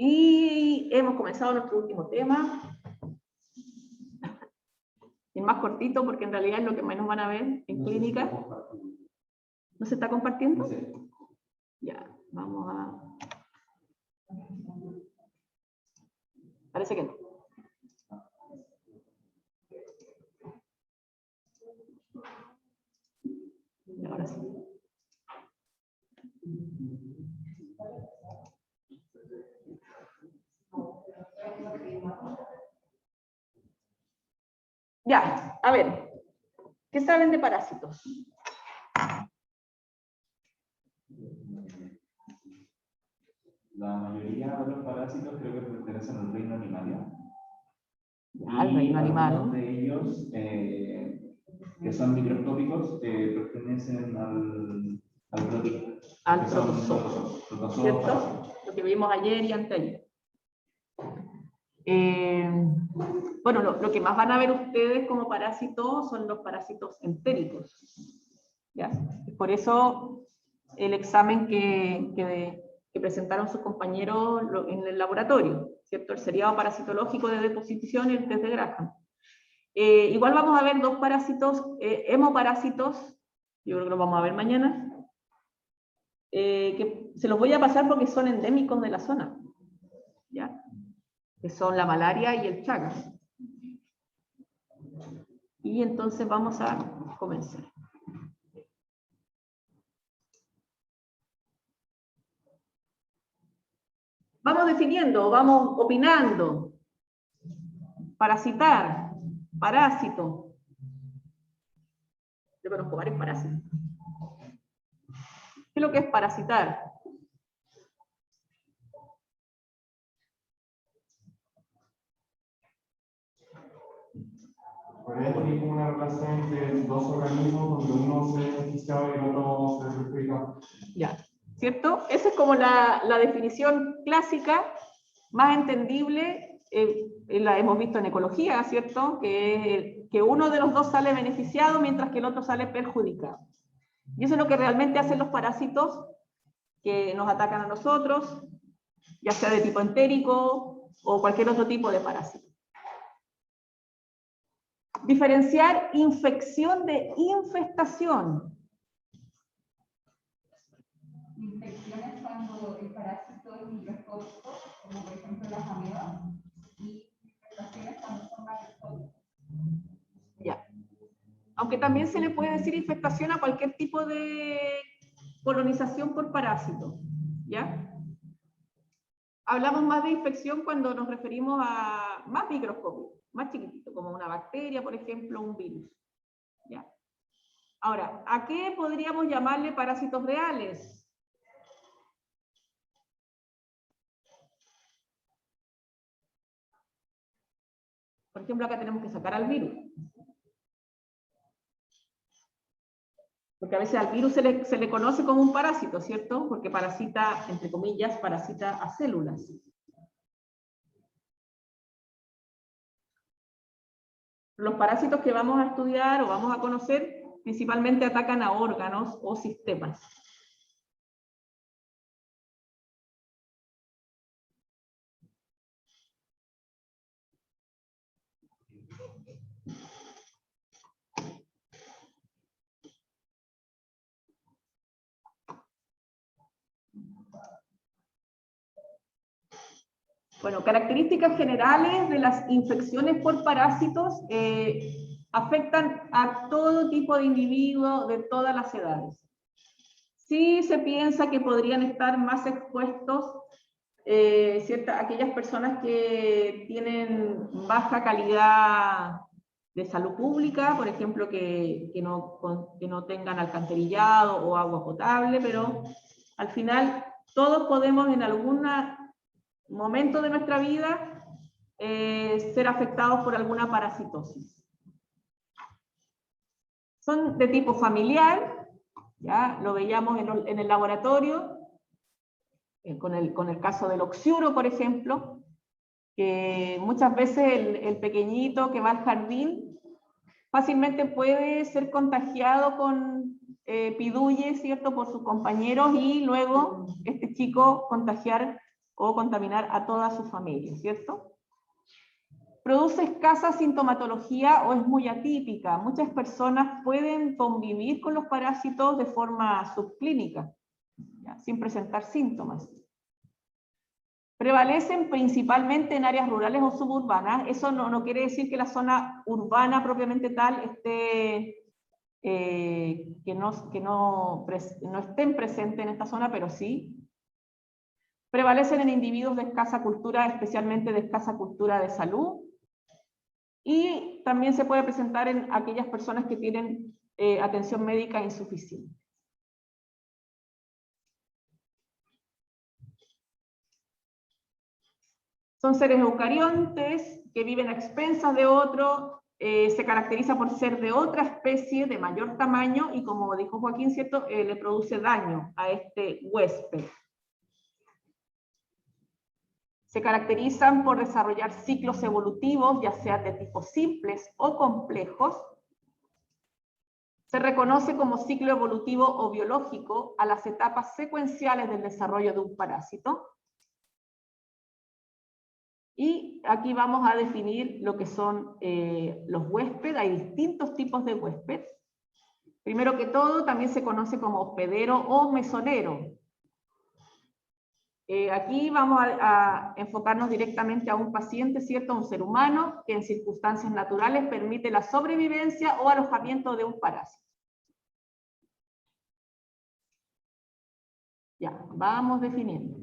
Y hemos comenzado nuestro último tema. El más cortito, porque en realidad es lo que menos van a ver en clínica. ¿No se está compartiendo? Ya, vamos a... Parece que no. Y ahora sí. Ya, a ver, ¿qué saben de parásitos? La mayoría de los parásitos creo que pertenecen al reino animal. Al reino animal. Algunos de ellos, que son microscópicos, pertenecen al protista. Al que son protozoo, ¿cierto? Lo que vimos ayer y anteayer. Bueno, lo que más van a ver ustedes como parásitos son los parásitos entéricos. ¿Ya? Por eso el examen que presentaron sus compañeros en el laboratorio, ¿cierto? El seriado parasitológico de deposición y el test de Graham. Igual vamos a ver dos parásitos, hemoparásitos, yo creo que los vamos a ver mañana, que se los voy a pasar porque son endémicos de la zona, ¿ya? Que son la malaria y el Chagas. Y entonces vamos a comenzar. Vamos definiendo, vamos opinando. Parasitar, parásito. Yo conozco varios parásitos. ¿Qué es lo que es parasitar? Podría tener como una relación entre dos organismos donde uno se beneficia y el otro se perjudica. Ya, ¿cierto? Esa es como la definición clásica, más entendible, la hemos visto en ecología, ¿cierto? Que uno de los dos sale beneficiado mientras que el otro sale perjudicado. Y eso es lo que realmente hacen los parásitos que nos atacan a nosotros, ya sea de tipo entérico o cualquier otro tipo de parásito. Diferenciar infección de infestación. Infección es cuando el parásito es microscópico, como por ejemplo las amebas, y infestaciones cuando son macroscópicas. Ya. Aunque también se le puede decir infestación a cualquier tipo de colonización por parásito, ¿ya? Hablamos más de infección cuando nos referimos a más microscópico, más chiquitito, como una bacteria, por ejemplo, un virus, ¿ya? Ahora, ¿a qué podríamos llamarle parásitos reales? Por ejemplo, acá tenemos que sacar al virus. Porque a veces al virus se le conoce como un parásito, ¿cierto? Porque parasita, entre comillas, parasita a células. Los parásitos que vamos a estudiar o vamos a conocer principalmente atacan a órganos o sistemas. Bueno, características generales de las infecciones por parásitos afectan a todo tipo de individuos de todas las edades. Sí se piensa que podrían estar más expuestos aquellas personas que tienen baja calidad de salud pública, por ejemplo, que no tengan alcantarillado o agua potable, pero al final todos podemos en algún momento de nuestra vida ser afectados por alguna parasitosis. Son de tipo familiar, ya lo veíamos en el laboratorio, con el caso del oxiuro, por ejemplo, que muchas veces el pequeñito que va al jardín fácilmente puede ser contagiado con piduye, ¿cierto?, por sus compañeros, y luego este chico contagiar o contaminar a toda su familia, ¿cierto? Produce escasa sintomatología o es muy atípica. Muchas personas pueden convivir con los parásitos de forma subclínica, ¿ya?, sin presentar síntomas. Prevalecen principalmente en áreas rurales o suburbanas. Eso no quiere decir que la zona urbana propiamente tal esté, que no estén presentes en esta zona, pero sí. Prevalecen en individuos de escasa cultura, especialmente de escasa cultura de salud. Y también se puede presentar en aquellas personas que tienen atención médica insuficiente. Son seres eucariontes que viven a expensas de otro, se caracteriza por ser de otra especie de mayor tamaño y, como dijo Joaquín, ¿cierto?, le produce daño a este huésped. Se caracterizan por desarrollar ciclos evolutivos, ya sea de tipo simples o complejos. Se reconoce como ciclo evolutivo o biológico a las etapas secuenciales del desarrollo de un parásito. Y aquí vamos a definir lo que son los huéspedes. Hay distintos tipos de huésped. Primero que todo, también se conoce como hospedero o mesonero. Aquí vamos a enfocarnos directamente a un paciente, ¿cierto?, un ser humano que en circunstancias naturales permite la sobrevivencia o alojamiento de un parásito. Ya, vamos definiendo.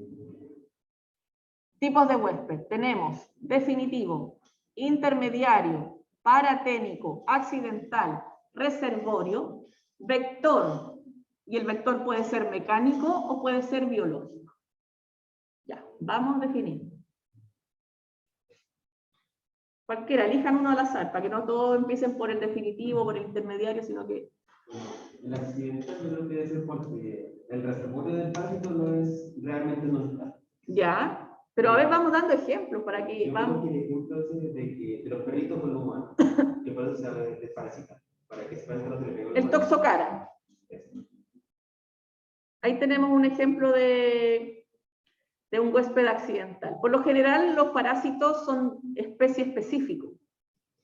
Tipos de huésped. Tenemos definitivo, intermediario, paraténico, accidental, reservorio, vector. Y el vector puede ser mecánico o puede ser biológico. Ya, vamos definiendo. Cualquiera, elijan uno al azar, para que no todos empiecen por el definitivo, por el intermediario, sino que... El accidental yo creo que debe ser porque el reservorio del parásito realmente no está. Ya. Pero a ver, vamos dando ejemplos para que... Yo vamos. creo que el ejemplo es de los perritos con los humanos, que por eso se habla de parásita, para que se parezca a lo que le pegó El toxocara. Ahí tenemos un ejemplo de un huésped accidental. Por lo general, los parásitos son especie específicos.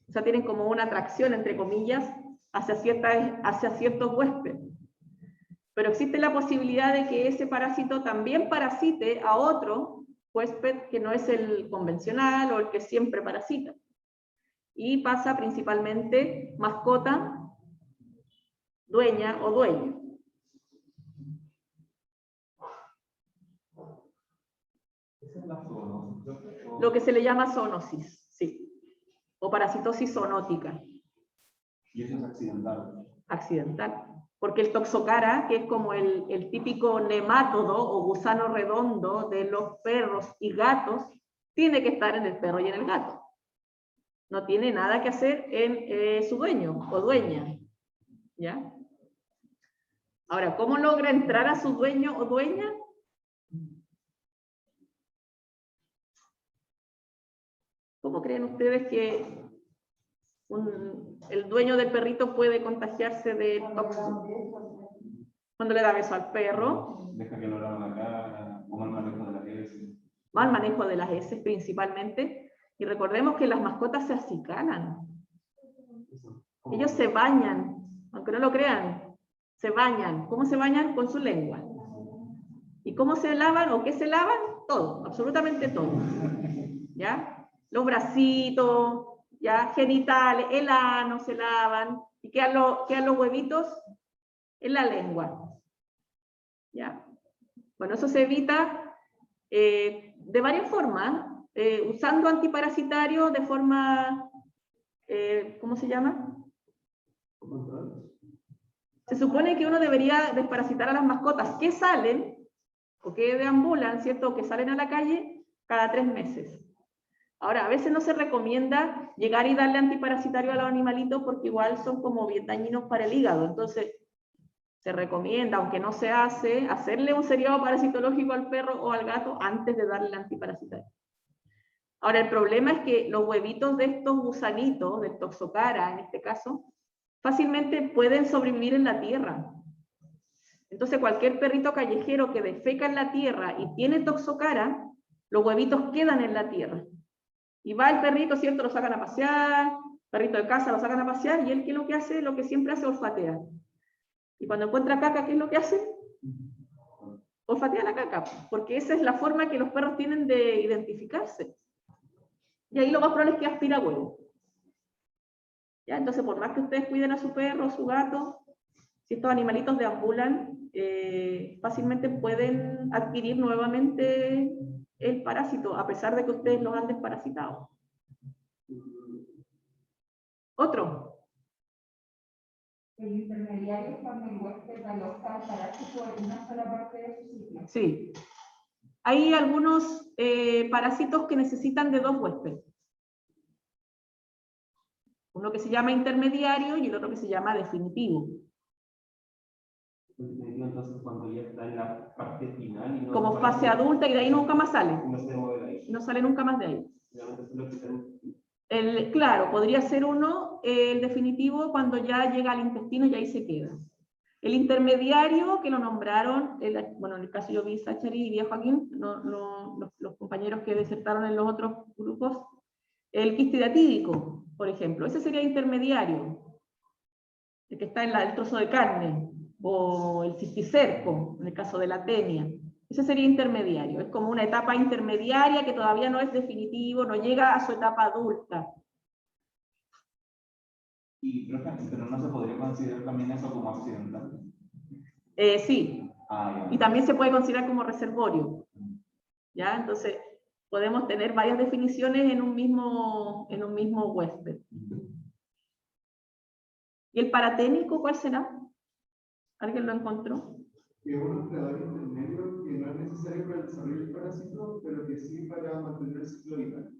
O sea, tienen como una atracción, entre comillas, hacia ciertos huéspedes. Pero existe la posibilidad de que ese parásito también parasite a otro huésped que no es el convencional o el que siempre parasita. Y pasa principalmente mascota, dueña o dueño. ¿Esa es la zoonosis? Lo que se le llama zoonosis, sí. O parasitosis zoonótica. Y eso es accidental. Accidental. Porque el toxocara, que es como el típico nemátodo o gusano redondo de los perros y gatos, tiene que estar en el perro y en el gato. no tiene nada que hacer en su dueño o dueña. ¿Ya? Ahora, ¿cómo logra entrar a su dueño o dueña? ¿Cómo creen ustedes que el dueño del perrito puede contagiarse de toxo? Cuando le da beso al perro. Deja que lo lave la cara, o mal manejo de las heces. Mal manejo de las heces principalmente. Y recordemos que las mascotas se acicalan. Ellos se bañan, aunque no lo crean. Se bañan. ¿Cómo se bañan? Con su lengua. ¿Y cómo se lavan o qué se lavan? Todo, absolutamente todo. ¿Ya? Los bracitos, ¿ya? Genitales, el ano se lavan. ¿Y quedan los huevitos? En la lengua. ¿Ya? Bueno, eso se evita de varias formas. Usando antiparasitarios de forma, ¿cómo se llama? Se supone que uno debería desparasitar a las mascotas que salen o que deambulan, ¿cierto? O que salen a la calle cada 3 meses. Ahora, a veces no se recomienda llegar y darle antiparasitario a los animalitos porque igual son como bien dañinos para el hígado. Entonces, se recomienda, aunque no se hace, hacerle un seriado parasitológico al perro o al gato antes de darle el antiparasitario. Ahora, el problema es que los huevitos de estos gusanitos, del toxocara en este caso, fácilmente pueden sobrevivir en la tierra. Entonces, cualquier perrito callejero que defeca en la tierra y tiene toxocara, los huevitos quedan en la tierra. Y va el perrito, ¿cierto? Lo sacan a pasear, perrito de casa lo sacan a pasear, y él, ¿qué es lo que hace? Lo que siempre hace, olfatea. Y cuando encuentra caca, ¿qué es lo que hace? Olfatea la caca, porque esa es la forma que los perros tienen de identificarse. Y ahí lo más probable es que aspira huevo. ¿Ya? Entonces, por más que ustedes cuiden a su perro, su gato, si estos animalitos deambulan, fácilmente pueden adquirir nuevamente el parásito, a pesar de que ustedes los han desparasitado. Otro. El intermediario es cuando el huésped aloja el parásito en una sola parte de su sitio. Sí. Hay algunos parásitos que necesitan de 2 huéspedes. Uno que se llama intermediario y el otro que se llama definitivo. Entonces, cuando ya está en la parte final. Y no Como fase adulta y de ahí nunca más sale. No se mueve de ahí. No sale nunca más de ahí. Claro, podría ser uno, el definitivo, cuando ya llega al intestino y ahí se queda. El intermediario, que lo nombraron, bueno, en el caso yo vi Sachari y vi a Joaquín, los compañeros que desertaron en los otros grupos, el quistidatídico, por ejemplo, ese sería intermediario, el que está en el trozo de carne, o el cisticerco, en el caso de la tenia. Ese sería intermediario, es como una etapa intermediaria que todavía no es definitivo, no llega a su etapa adulta. Pero no se podría considerar también eso como accidental. Sí, y también se puede considerar como reservorio. ¿Ya? Entonces, podemos tener varias definiciones en un mismo huésped. ¿Y el paraténico cuál será? ¿Alguien lo encontró? Que es un hospedador intermedio que no es necesario para el desarrollo del parásito, pero que sí para mantener el ciclo vital.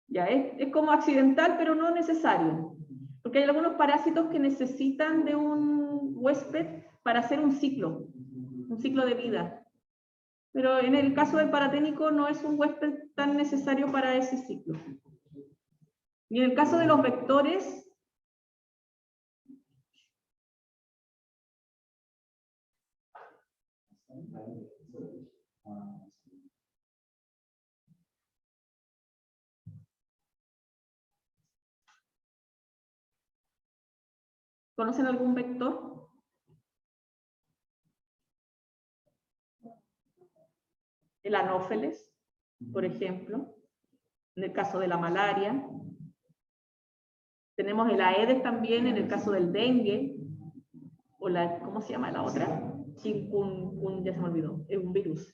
Ya, es como accidental, pero no necesario. Porque hay algunos parásitos que necesitan de un huésped para hacer un ciclo de vida. Pero en el caso del paraténico no es un huésped tan necesario para ese ciclo. Y en el caso de los vectores, ¿conocen algún vector? El anófeles, por ejemplo, en el caso de la malaria. Tenemos el Aedes también en el caso del dengue, o ¿cómo se llama la otra? Ya se me olvidó, es un virus.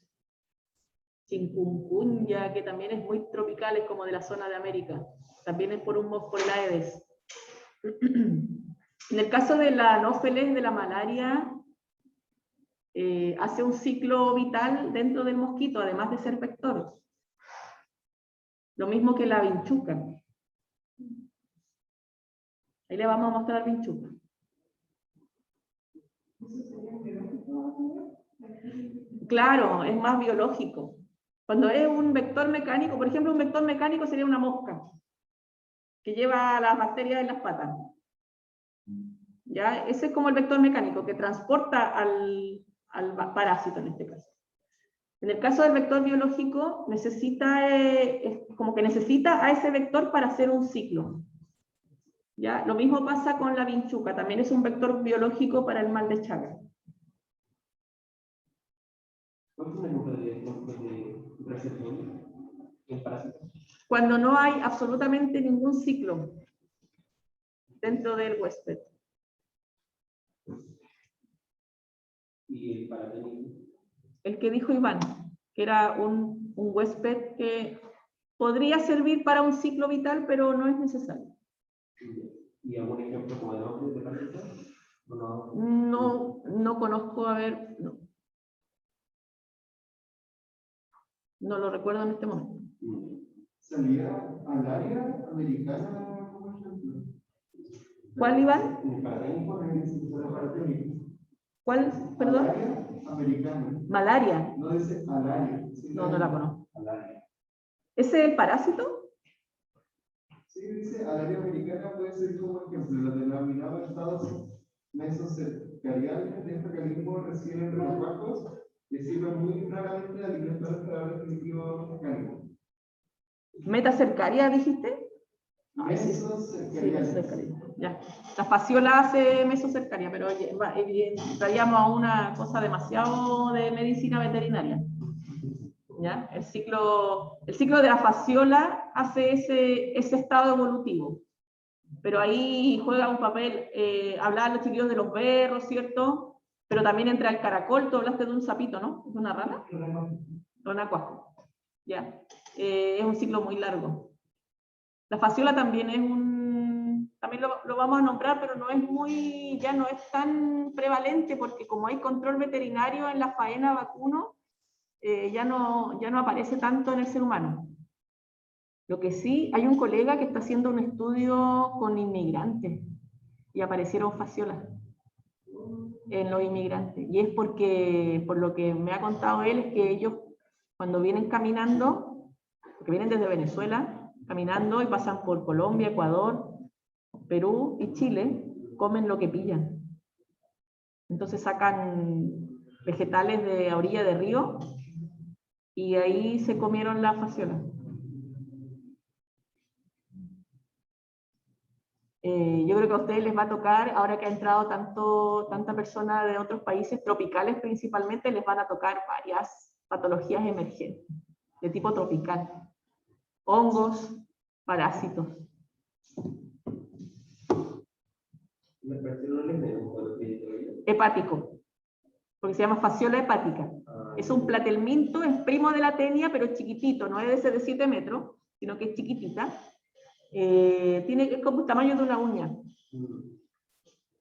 Chikungunya, que también es muy tropical, es como de la zona de América. También es por el Aedes. En el caso de la anófeles, de la malaria, hace un ciclo vital dentro del mosquito, además de ser vector. Lo mismo que la vinchuca. Ahí le vamos a mostrar Vinchuca. Claro, es más biológico. Cuando es un vector mecánico, por ejemplo, un vector mecánico sería una mosca que lleva las bacterias en las patas. ¿Ya? Ese es como el vector mecánico que transporta al parásito en este caso. En el caso del vector biológico, necesita, es como que necesita a ese vector para hacer un ciclo. ¿Ya? Lo mismo pasa con la vinchuca, también es un vector biológico para el mal de Chagas. ¿Cuántos ejemplos de recepción en parásitos? Cuando no hay absolutamente ningún ciclo dentro del huésped. Y el paraténico. El que dijo Iván, que era un huésped que podría servir para un ciclo vital, pero no es necesario. ¿Y algún ejemplo como de nombre de parásitos? No. No conozco, a ver, no lo recuerdo en este momento. Salía al área americana como ejemplo. ¿Cuál, Iván? En el paraténico no es necesario paraténico. ¿Cuál, Al perdón? área americana. Malaria. No dice al área. No, no la conozco. Al área. ¿Ese parásito? Sí, dice al área americana puede ser como ejemplo, los denominados estados mesosecariales de este organismo reciben entre los bajos que sirven muy raramente de alimentar los cadáveres primitivos mecánicos. ¿Metacercaria, dijiste? No, ese sí, Mesosecariales. mesocercaria. Ya. La fasciola hace mesocercaria, pero oye, entraríamos a una cosa demasiado de medicina veterinaria. ¿Ya? El ciclo de la fasciola hace ese estado evolutivo. Pero ahí juega un papel, hablaban los chiquillos de los berros, ¿cierto? Pero también entra el caracol, tú hablaste de un sapito, ¿no? ¿De una rana? Renacuajo. Ya. Es un ciclo muy largo. La fasciola también es también lo vamos a nombrar, pero ya no es tan prevalente, porque como hay control veterinario en la faena vacuno, ya no aparece tanto en el ser humano. Lo que sí, hay un colega que está haciendo un estudio con inmigrantes y aparecieron fasciolas en los inmigrantes. Y es porque, por lo que me ha contado él, es que ellos cuando vienen caminando, porque vienen desde Venezuela, caminando y pasan por Colombia, Ecuador, Perú y Chile, comen lo que pillan. Entonces sacan vegetales de a orilla de río y ahí se comieron la fasciola. Yo creo que a ustedes les va a tocar, ahora que ha entrado tanta persona de otros países tropicales principalmente, les van a tocar varias patologías emergentes de tipo tropical. Hongos, parásitos. Hepático, porque se llama fasciola hepática. Es un platelminto, es primo de la tenia, pero es chiquitito, no es ese de 7 metros, sino que es chiquitita. Es como el tamaño de una uña.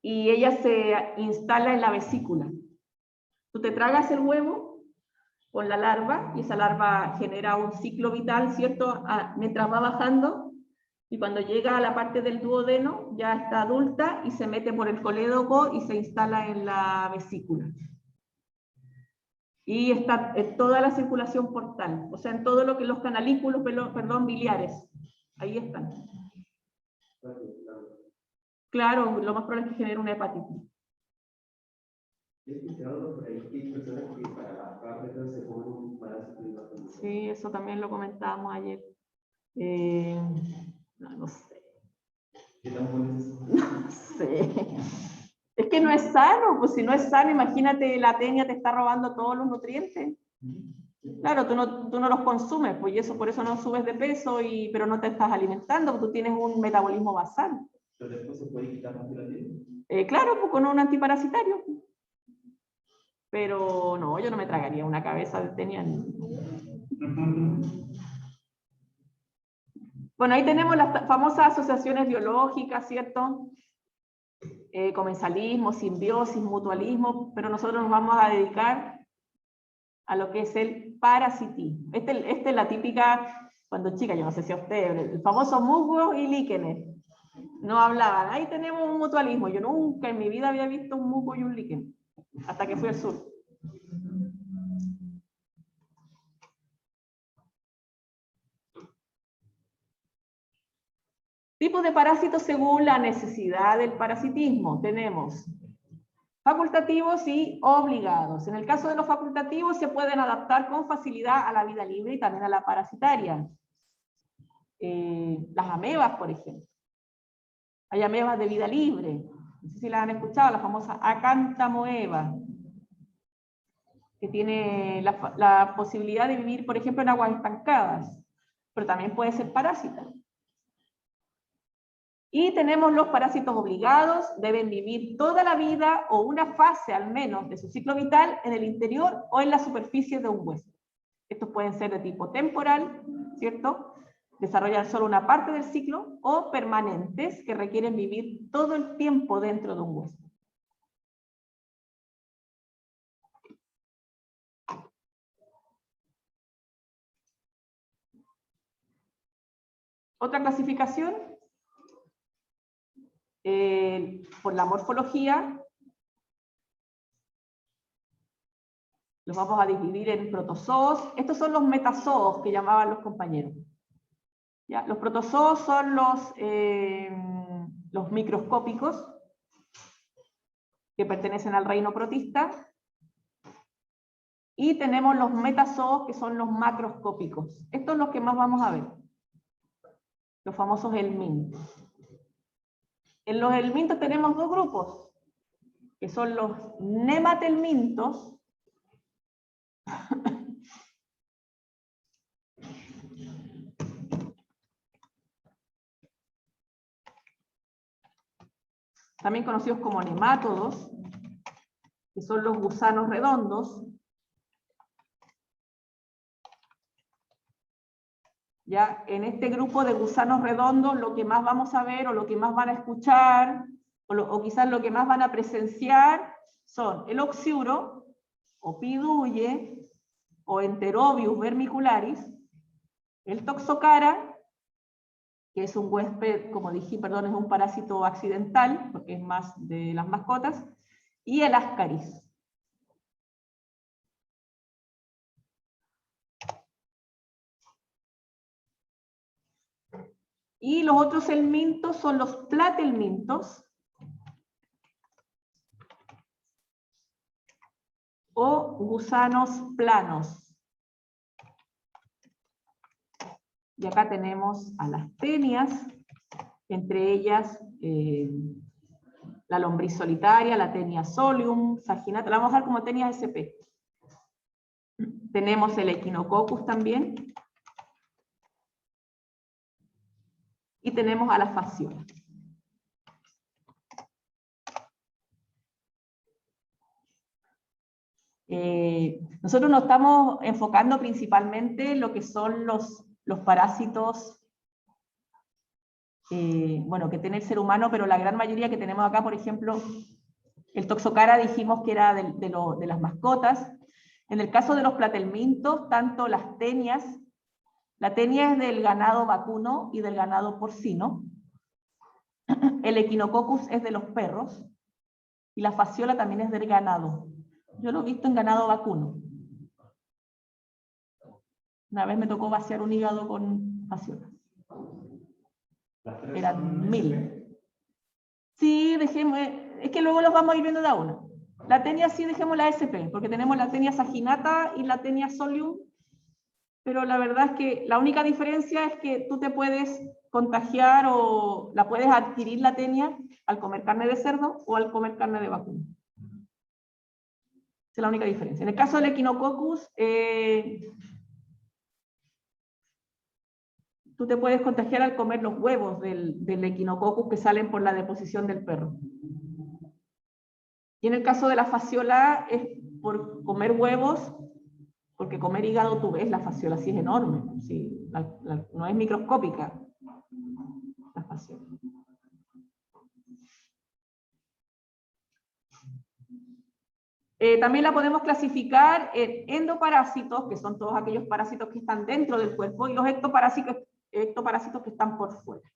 Y ella se instala en la vesícula. Tú te tragas el huevo con la larva, y esa larva genera un ciclo vital, ¿cierto? Mientras va bajando, y cuando llega a la parte del duodeno, ya está adulta y se mete por el colédoco y se instala en la vesícula. Y está en toda la circulación portal, o sea, en todo lo que los canalículos, biliares, ahí están. Claro, lo más probable es que genere una hepatitis. Sí, eso también lo comentábamos ayer. No sé. No sé. Es que no es sano, pues si no es sano, imagínate, la tenia te está robando todos los nutrientes. Claro, tú no los consumes, pues y eso, por eso no subes de peso, pero no te estás alimentando, porque tú tienes un metabolismo basal. ¿Pero después se puede quitar la tenia? Claro, pues con un antiparasitario. Pero no, yo no me tragaría una cabeza de tenia. Bueno, ahí tenemos las famosas asociaciones biológicas, ¿cierto? Comensalismo, simbiosis, mutualismo, pero nosotros nos vamos a dedicar a lo que es el parasitismo. Esta es la típica, cuando chica, yo no sé si a ustedes, el famoso musgo y líquenes. No hablaban. Ahí tenemos un mutualismo. Yo nunca en mi vida había visto un muco y un líquen, hasta que fui al sur. Tipos de parásitos según la necesidad del parasitismo. Tenemos facultativos y obligados. En el caso de los facultativos se pueden adaptar con facilidad a la vida libre y también a la parasitaria. Las amebas, por ejemplo. Hay amebas de vida libre. No sé si las han escuchado, la famosa acantamoeba, que tiene la posibilidad de vivir, por ejemplo, en aguas estancadas, pero también puede ser parásita. Y tenemos los parásitos obligados, deben vivir toda la vida o una fase al menos de su ciclo vital en el interior o en la superficie de un hueso. Estos pueden ser de tipo temporal, ¿cierto? Desarrollar solo una parte del ciclo, o permanentes, que requieren vivir todo el tiempo dentro de un hueso. Otra clasificación, por la morfología, los vamos a dividir en protozoos. Estos son los metazoos que llamaban los compañeros. ¿Ya? Los protozoos son los microscópicos, que pertenecen al reino protista, y tenemos los metazoos, que son los macroscópicos. Estos son los que más vamos a ver, los famosos helmintos. En los helmintos tenemos dos grupos, que son los nematelmintos, también conocidos como nemátodos, que son los gusanos redondos. Ya, en este grupo de gusanos redondos, lo que más vamos a ver, o lo que más van a escuchar, o quizás lo que más van a presenciar, son el oxiuro, o piduye, o Enterobius vermicularis, el toxocara, que es un huésped, como dije, perdón, es un parásito accidental, porque es más de las mascotas, y el ascaris. Y los otros helmintos son los platelmintos, o gusanos planos. Y acá tenemos a las tenias, entre ellas la lombriz solitaria, la tenia solium, saginata, la vamos a ver como tenia sp. Tenemos el Echinococcus también. Y tenemos a la fasciola. Nosotros nos estamos enfocando principalmente en lo que son los parásitos, bueno, que tiene el ser humano, pero la gran mayoría que tenemos acá, por ejemplo, el toxocara dijimos que era de las mascotas. En el caso de los platelmintos, tanto las tenias, la tenia es del ganado vacuno y del ganado porcino, el Echinococcus es de los perros, y la fasciola también es del ganado. Yo lo he visto en ganado vacuno. Una vez me tocó vaciar un hígado con fasciola. Eran 1000. Sí, dejemos, es que luego los vamos a ir viendo de a una. La tenia sí dejemos la SP, porque tenemos la tenia saginata y la tenia solium, pero la verdad es que la única diferencia es que tú te puedes contagiar o la puedes adquirir la tenia al comer carne de cerdo o al comer carne de vacuno. Esa es la única diferencia. En el caso del Echinococcus, tú te puedes contagiar al comer los huevos del Echinococcus que salen por la deposición del perro. Y en el caso de la fasciola es por comer huevos, porque comer hígado, tú ves, la fasciola sí es enorme, sí, no es microscópica la fasciola. También la podemos clasificar en endoparásitos, que son todos aquellos parásitos que están dentro del cuerpo, y los ectoparásitos que están por fuera.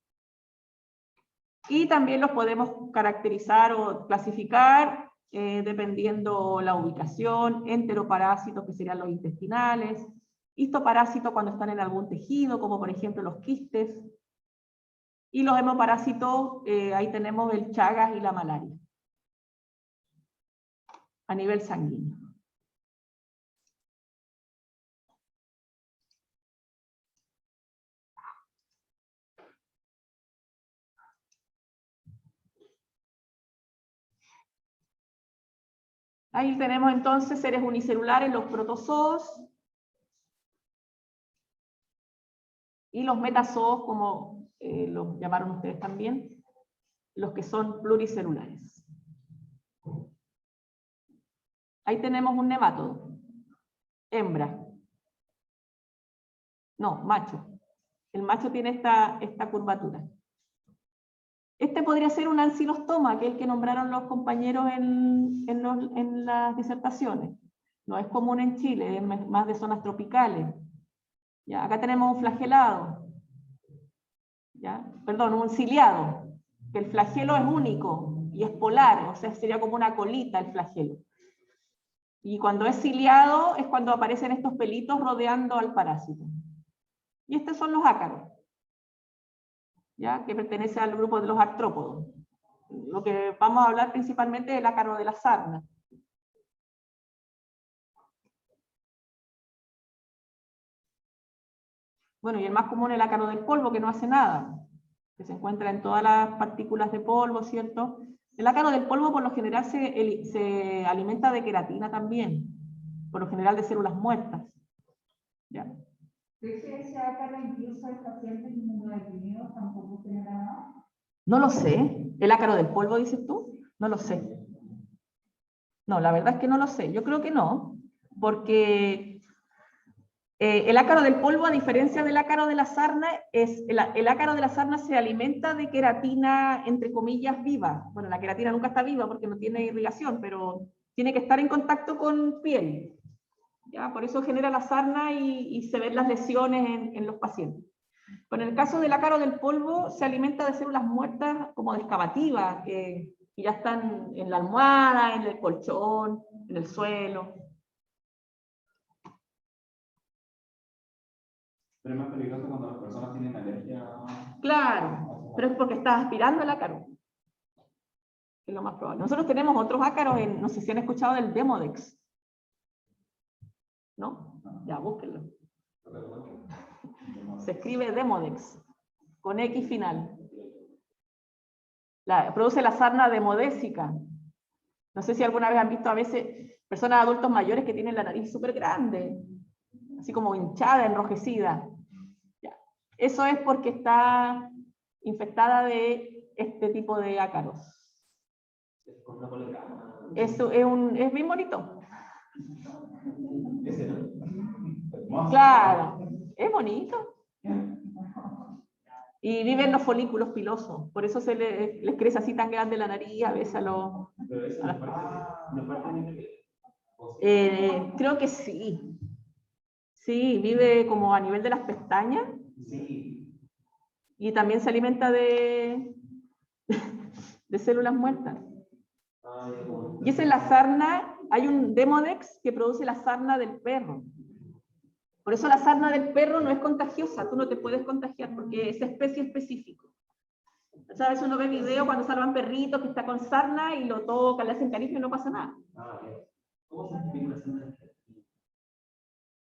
Y también los podemos caracterizar o clasificar dependiendo la ubicación, enteroparásitos, que serían los intestinales, histoparásitos cuando están en algún tejido, como por ejemplo los quistes, y los hemoparásitos, ahí tenemos el Chagas y la malaria, a nivel sanguíneo. Ahí tenemos entonces seres unicelulares, los protozoos, y los metazoos, como los llamaron ustedes también, los que son pluricelulares. Ahí tenemos un nemátodo, hembra. No, macho. El macho tiene esta curvatura. Este podría ser un ancilostoma, que es el que nombraron los compañeros en las disertaciones. No es común en Chile, es más de zonas tropicales. ¿Ya? Acá tenemos un flagelado. ¿Ya? Perdón, un ciliado. Que el flagelo es único y es polar, o sea, sería como una colita el flagelo. Y cuando es ciliado es cuando aparecen estos pelitos rodeando al parásito. Y estos son los ácaros, ¿ya? Que pertenece al grupo de los artrópodos. Lo que vamos a hablar principalmente es el ácaro de la sarna. Bueno, y el más común es el ácaro del polvo, que no hace nada, que se encuentra en todas las partículas de polvo, ¿cierto? El ácaro del polvo por lo general se alimenta de queratina también, por lo general de células muertas. ¿Ya? ¿Ese ácaro incluso en pacientes inmunodeprimidos tampoco genera nada? No lo sé. ¿El ácaro del polvo, dices tú? No lo sé. No, la verdad es que no lo sé. Yo creo que no, porque el ácaro del polvo, a diferencia del ácaro de la sarna, el ácaro de la sarna se alimenta de queratina, entre comillas, viva. Bueno, la queratina nunca está viva porque no tiene irrigación, pero tiene que estar en contacto con piel. ¿Ya? Por eso genera la sarna y se ven las lesiones en los pacientes. Pero en el caso del ácaro del polvo, se alimenta de células muertas como de excavativas, que ya están en la almohada, en el colchón, en el suelo. Pero es más peligroso cuando las personas tienen alergia. Claro, pero es porque estás aspirando el ácaro. Es lo más probable. Nosotros tenemos otros ácaros, no sé si han escuchado del Demodex. ¿No? Ya, búsquenlo. Se escribe Demodex, con X final. Produce la sarna demodésica. No sé si alguna vez han visto a veces personas adultos mayores que tienen la nariz súper grande, así como hinchada, enrojecida. Ya. Eso es porque está infectada de este tipo de ácaros. Eso es bien bonito. Claro, es bonito. Y vive en los folículos pilosos, por eso les crece así tan grande la nariz a veces a las personas. Creo que sí. Sí, vive como a nivel de las pestañas. Sí. Y también se alimenta de células muertas. Y esa es la sarna, hay un Demodex que produce la sarna del perro. Por eso la sarna del perro no es contagiosa, tú no te puedes contagiar porque es especie específica. A veces uno ve videos cuando salvan perritos que está con sarna y lo tocan, le hacen cariño y no pasa nada.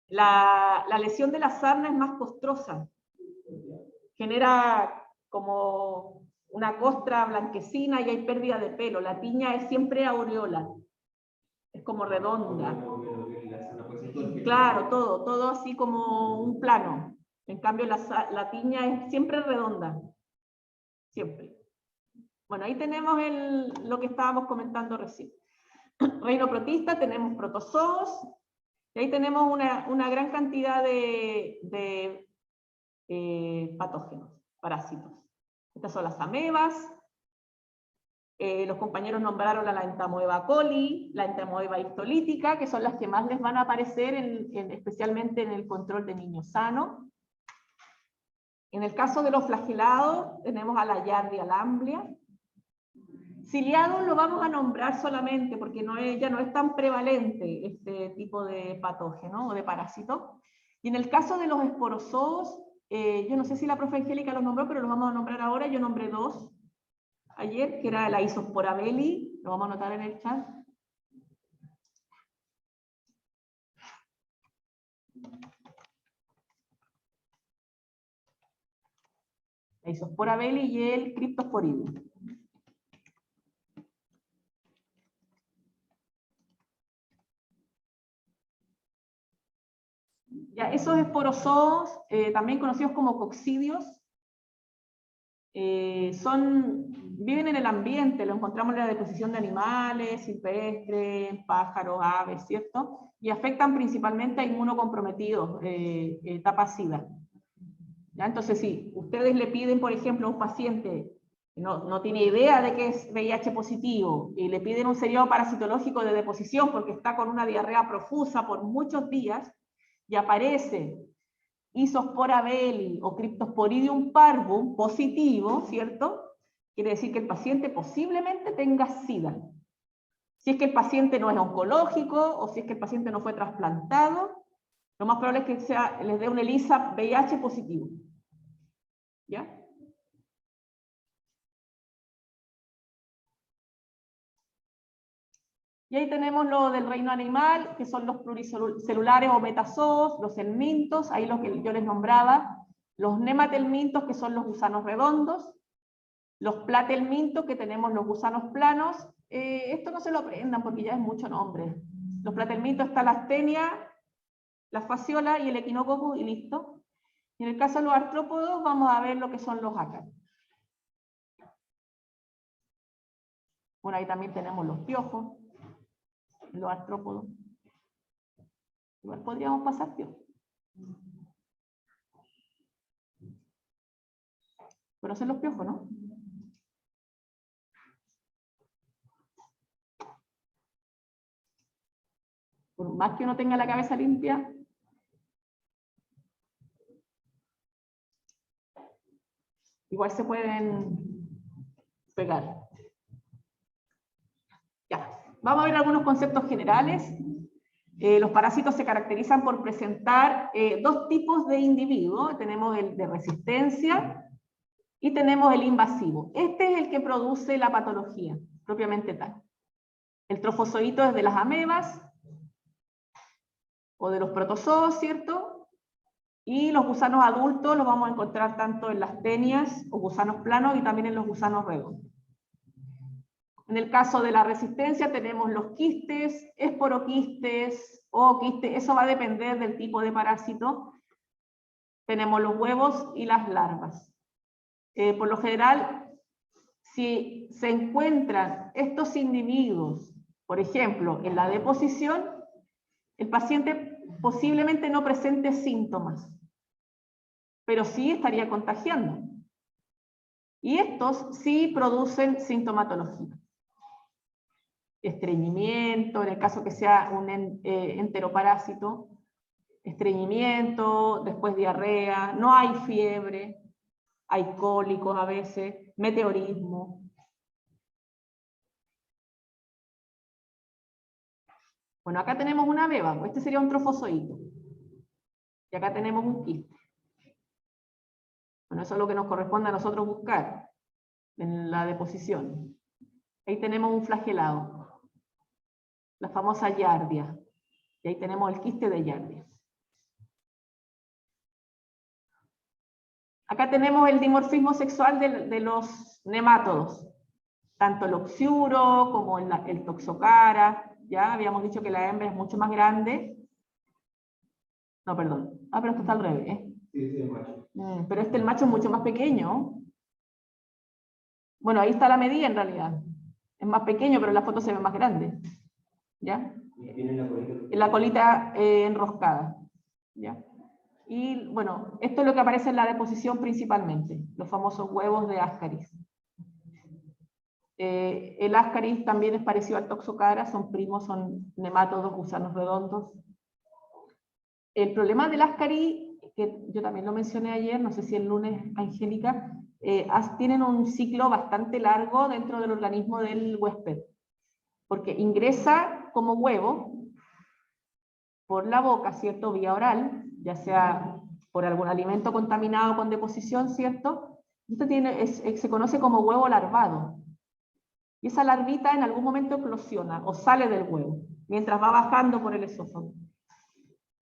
La lesión de la sarna es más costrosa. Genera como una costra blanquecina y hay pérdida de pelo. La tiña es siempre aureola. Es como redonda. Claro, todo así como un plano. En cambio la tiña es siempre redonda. Siempre. Bueno, ahí tenemos lo que estábamos comentando recién. Reino protista, tenemos protozoos, y ahí tenemos una gran cantidad de patógenos, parásitos. Estas son las amebas. Los compañeros nombraron la entamoeba coli, la entamoeba histolítica, que son las que más les van a aparecer especialmente en el control de niños sanos. En el caso de los flagelados, tenemos a la Yardia lamblia, Ciliados lo vamos a nombrar solamente porque ya no es tan prevalente este tipo de patógeno o de parásito. Y en el caso de los esporozoos, yo no sé si la profe Angélica los nombró, pero los vamos a nombrar ahora. Yo nombré 2 ayer, que era la Isospora belli, lo vamos a anotar en el chat. La Isospora belli y el Cryptosporidium. Ya, esos esporozoos, también conocidos como coccidios, viven en el ambiente, lo encontramos en la deposición de animales, silvestres, pájaros, aves, ¿cierto? Y afectan principalmente a inmunocomprometidos, etapa SIDA. ¿Ya? Entonces, si ustedes le piden, por ejemplo, a un paciente que no tiene idea de que es VIH positivo, y le piden un seriado parasitológico de deposición porque está con una diarrea profusa por muchos días, y aparece Isospora belli o Cryptosporidium parvum positivo, ¿cierto? Quiere decir que el paciente posiblemente tenga SIDA. Si es que el paciente no es oncológico o si es que el paciente no fue trasplantado, lo más probable es que les dé un ELISA VIH positivo. ¿Ya? Y ahí tenemos lo del reino animal, que son los pluricelulares o metazoos, los helmintos, ahí lo que yo les nombraba, los nematelmintos, que son los gusanos redondos, los platelmintos, que tenemos los gusanos planos. Esto no se lo aprendan porque ya es mucho nombre. Los platelmintos está la astenia, la fasciola y el equinococcus y listo. Y en el caso de los artrópodos vamos a ver lo que son los ácaros. Bueno, ahí también tenemos los piojos, los artrópodos. Igual podríamos pasar piojos. ¿Conocen los piojos, no? Por más que uno tenga la cabeza limpia, igual se pueden pegar. Ya, vamos a ver algunos conceptos generales. Los parásitos se caracterizan por presentar 2 tipos de individuos. Tenemos el de resistencia y tenemos el invasivo. Este es el que produce la patología, propiamente tal. El trofozoito es de las amebas o de los protozoos, ¿cierto? Y los gusanos adultos los vamos a encontrar tanto en las tenias o gusanos planos y también en los gusanos redondos. En el caso de la resistencia tenemos los quistes, esporoquistes o quistes, eso va a depender del tipo de parásito. Tenemos los huevos y las larvas. Por lo general, si se encuentran estos individuos, por ejemplo, en la deposición, el paciente posiblemente no presente síntomas, pero sí estaría contagiando. Y estos sí producen sintomatología. Estreñimiento, en el caso que sea un enteroparásito, estreñimiento, después diarrea, no hay fiebre, hay cólicos a veces, meteorismo. Bueno, acá tenemos una ameba, este sería un trofozoito. Y acá tenemos un quiste. Bueno, eso es lo que nos corresponde a nosotros buscar en la deposición. Ahí tenemos un flagelado, la famosa Giardia. Y ahí tenemos el quiste de Giardia. Acá tenemos el dimorfismo sexual de los nemátodos, tanto el oxiuro como el toxocara. Ya habíamos dicho que la hembra es mucho más grande. No, perdón. Ah, pero esto está al revés, ¿eh? Sí, sí, el macho. Pero el macho es mucho más pequeño. Bueno, ahí está la medida en realidad. Es más pequeño, pero en la foto se ve más grande. ¿Ya? Y tiene la colita. La colita enroscada. ¿Ya? Y bueno, esto es lo que aparece en la deposición principalmente, los famosos huevos de Ascaris. El Ascaris también es parecido al Toxocara, son primos, son nemátodos, gusanos redondos. El problema del Ascaris, que yo también lo mencioné ayer, no sé si el lunes, Angélica, tienen un ciclo bastante largo dentro del organismo del huésped, porque ingresa como huevo por la boca, ¿cierto? Vía oral, ya sea por algún alimento contaminado con deposición, ¿cierto? Esto se conoce como huevo larvado. Y esa larvita en algún momento eclosiona o sale del huevo, mientras va bajando por el esófago.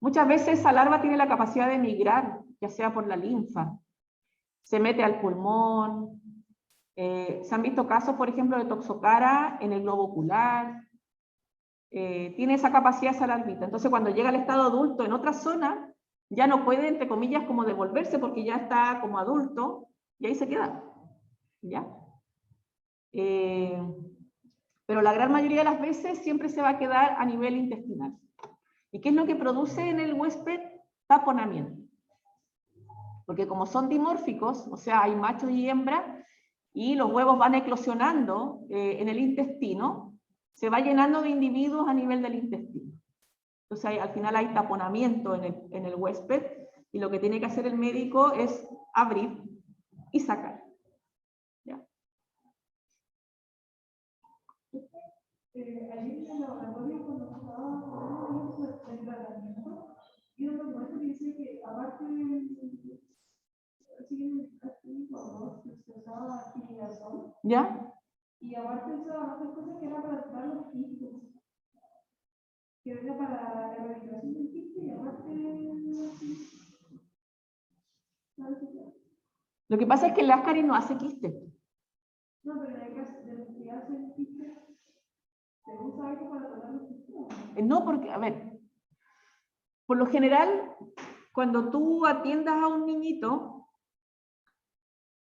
Muchas veces esa larva tiene la capacidad de migrar, ya sea por la linfa, se mete al pulmón. Se han visto casos, por ejemplo, de toxocara en el globo ocular. Tiene esa capacidad esa larvita. Entonces, cuando llega al estado adulto en otra zona, ya no puede, entre comillas, como devolverse porque ya está como adulto y ahí se queda. ¿Ya? Pero la gran mayoría de las veces siempre se va a quedar a nivel intestinal. ¿Y qué es lo que produce en el huésped? Taponamiento. Porque como son dimórficos, o sea, hay machos y hembras, y los huevos van eclosionando en el intestino, se va llenando de individuos a nivel del intestino. Entonces al final hay taponamiento en el huésped, y lo que tiene que hacer el médico es abrir y sacar. ¿Ya? Ayer en el laboratorio, cuando estaba el tratamiento, y un documento que dice que aparte se usaba afiliación, ¿Ya? y aparte de eso, otras cosas que era para tratar los quistes, que era para la erradicación del quiste, y aparte Lo que pasa es que el ascaris no hace quiste. no, pero en el caso de los que hacen quiste, ¿se usa algo para tratar los quistes? No, porque, a ver, por lo general, cuando tú atiendas a un niñito,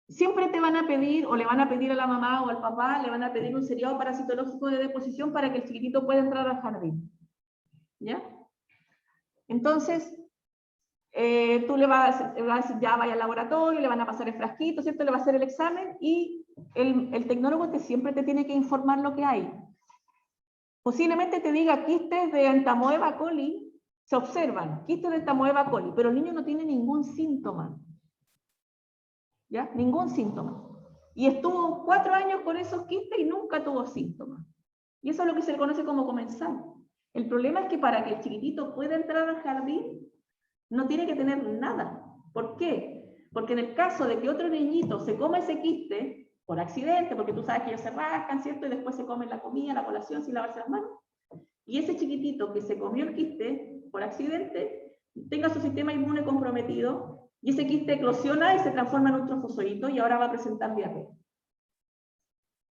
siempre te van a pedir, o le van a pedir a la mamá o al papá, le van a pedir un seriado parasitológico de deposición para que el chiquitito pueda entrar al jardín. ¿Ya? Entonces, tú le vas a decir, ya vaya al laboratorio, le van a pasar el frasquito, ¿cierto? Le va a hacer el examen, y el tecnólogo siempre te tiene que informar lo que hay. Posiblemente te diga quistes de Entamoeba coli, se observan, quistes de Entamoeba coli, pero el niño no tiene ningún síntoma. ¿Ya? Ningún síntoma. Y estuvo 4 años con esos quistes y nunca tuvo síntomas. Y eso es lo que se le conoce como comensal. El problema es que para que el chiquitito pueda entrar al jardín, no tiene que tener nada. ¿Por qué? Porque en el caso de que otro niñito se coma ese quiste, por accidente, porque tú sabes que ellos se rascan, ¿cierto? Y después se comen la comida, la colación, sin lavarse las manos. Y ese chiquitito que se comió el quiste, por accidente, tenga su sistema inmune comprometido, y ese quiste eclosiona y se transforma en un trofoscoito y ahora va a presentar diarrea.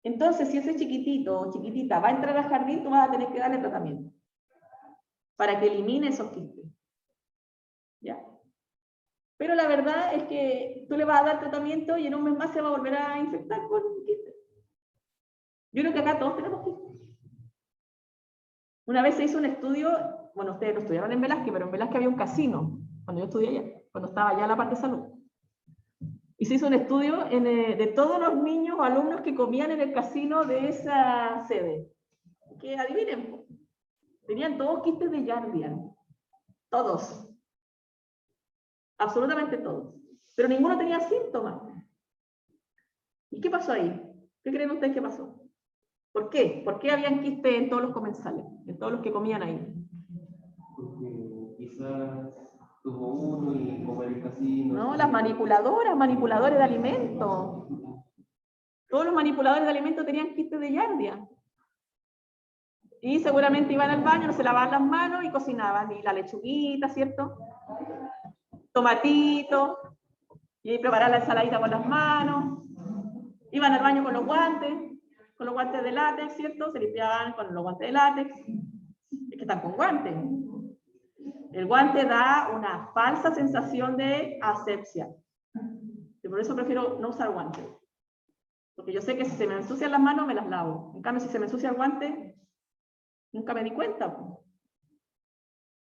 Entonces, si ese chiquitito o chiquitita va a entrar al jardín, tú vas a tener que darle tratamiento para que elimine esos quistes. ¿Ya? Pero la verdad es que tú le vas a dar tratamiento y en un mes más se va a volver a infectar con quistes. Yo creo que acá todos tenemos quistes. Una vez se hizo un estudio, bueno, ustedes lo estudiaron en Velázquez, pero en Velázquez había un casino, cuando yo estudié allá, cuando estaba allá la parte de salud. Y se hizo un estudio de todos los niños o alumnos que comían en el casino de esa sede. Que adivinen, tenían todos quistes de Giardia. Todos. Absolutamente todos. Pero ninguno tenía síntomas. ¿Y qué pasó ahí? ¿Qué creen ustedes que pasó? ¿Por qué? ¿Por qué habían quistes en todos los comensales? En todos los que comían ahí. Porque quizás tuvo uno y como el casino. No, las manipuladores de alimentos. Todos los manipuladores de alimentos tenían quistes de Giardia. Y seguramente iban al baño, no se lavaban las manos y cocinaban. Y la lechuguita, ¿cierto? Tomatito. Y preparaban la ensaladita con las manos. Iban al baño con los guantes de látex, ¿cierto? Se limpiaban con los guantes de látex. Es que están con guantes. El guante da una falsa sensación de asepsia. Y por eso prefiero no usar guantes. Porque yo sé que si se me ensucian las manos, me las lavo. En cambio, si se me ensucia el guante, nunca me di cuenta.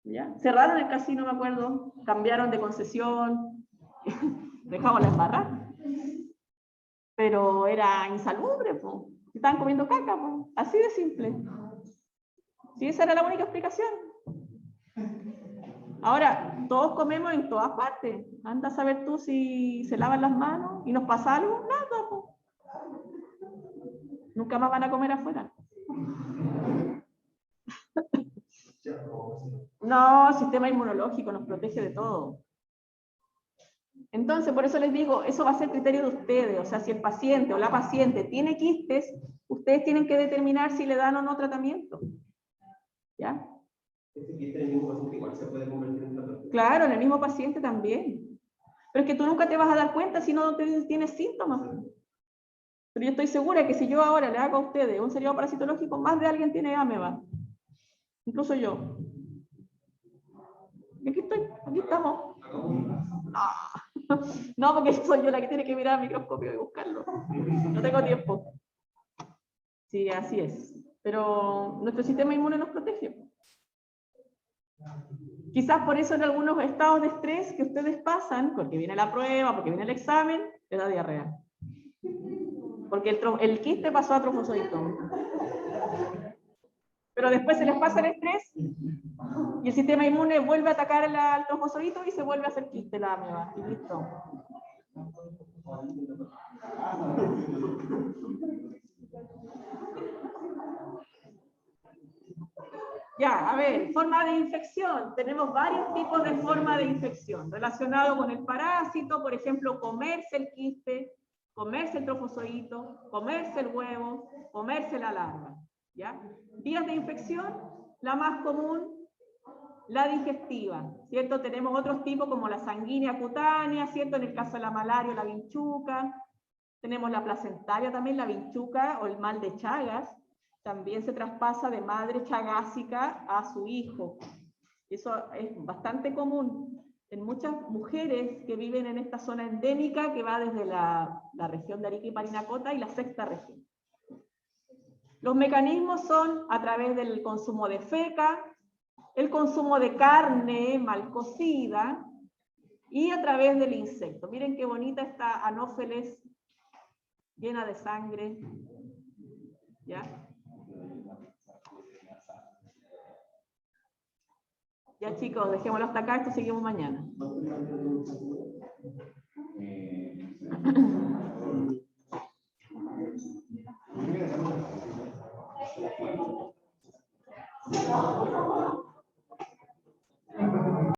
¿Ya? Cerraron el casino, me acuerdo. Cambiaron de concesión. Dejamos la embarrada. Pero era insalubre, po. Estaban comiendo caca, po. Así de simple. Sí, esa era la única explicación. Ahora, todos comemos en todas partes. Anda a saber tú si se lavan las manos y nos pasa algo. Nada, po. Nunca más van a comer afuera. No, sistema inmunológico nos protege de todo. Entonces, por eso les digo, eso va a ser criterio de ustedes. O sea, si el paciente o la paciente tiene quistes, ustedes tienen que determinar si le dan o no tratamiento. ¿Ya? Este quiste en el mismo paciente igual se puede convertir en tratamiento. Claro, en el mismo paciente también. Pero es que tú nunca te vas a dar cuenta si no tienes síntomas. Pero yo estoy segura que si yo ahora le hago a ustedes un seriado parasitológico, más de alguien tiene ameba. Incluso yo. Y aquí estoy, aquí estamos. No, porque soy yo la que tiene que mirar al microscopio y buscarlo. No tengo tiempo. Sí, así es. Pero nuestro sistema inmune nos protege. Quizás por eso en algunos estados de estrés que ustedes pasan, porque viene la prueba, porque viene el examen, les da diarrea. Porque el quiste pasó a trofozoito. Pero después se les pasa el estrés y el sistema inmune vuelve a atacar al trofozoito y se vuelve a hacer quiste la ameba. Y listo. Ya, a ver, forma de infección. Tenemos varios tipos de forma de infección relacionado con el parásito, por ejemplo, comerse el quiste, comerse el trofozoito, comerse el huevo, comerse la larva. ¿Ya? Vías de infección, la más común, la digestiva, ¿cierto? Tenemos otros tipos como la sanguínea cutánea, ¿cierto? En el caso de la malaria o la vinchuca. Tenemos la placentaria también, la vinchuca o el mal de Chagas. También se traspasa de madre chagásica a su hijo. Eso es bastante común en muchas mujeres que viven en esta zona endémica que va desde la región de Arica y Parinacota y la sexta región. Los mecanismos son a través del consumo de feca, el consumo de carne mal cocida y a través del insecto. Miren qué bonita esta anófeles llena de sangre. ¿Ya? Ya chicos, dejémoslo hasta acá, esto seguimos mañana.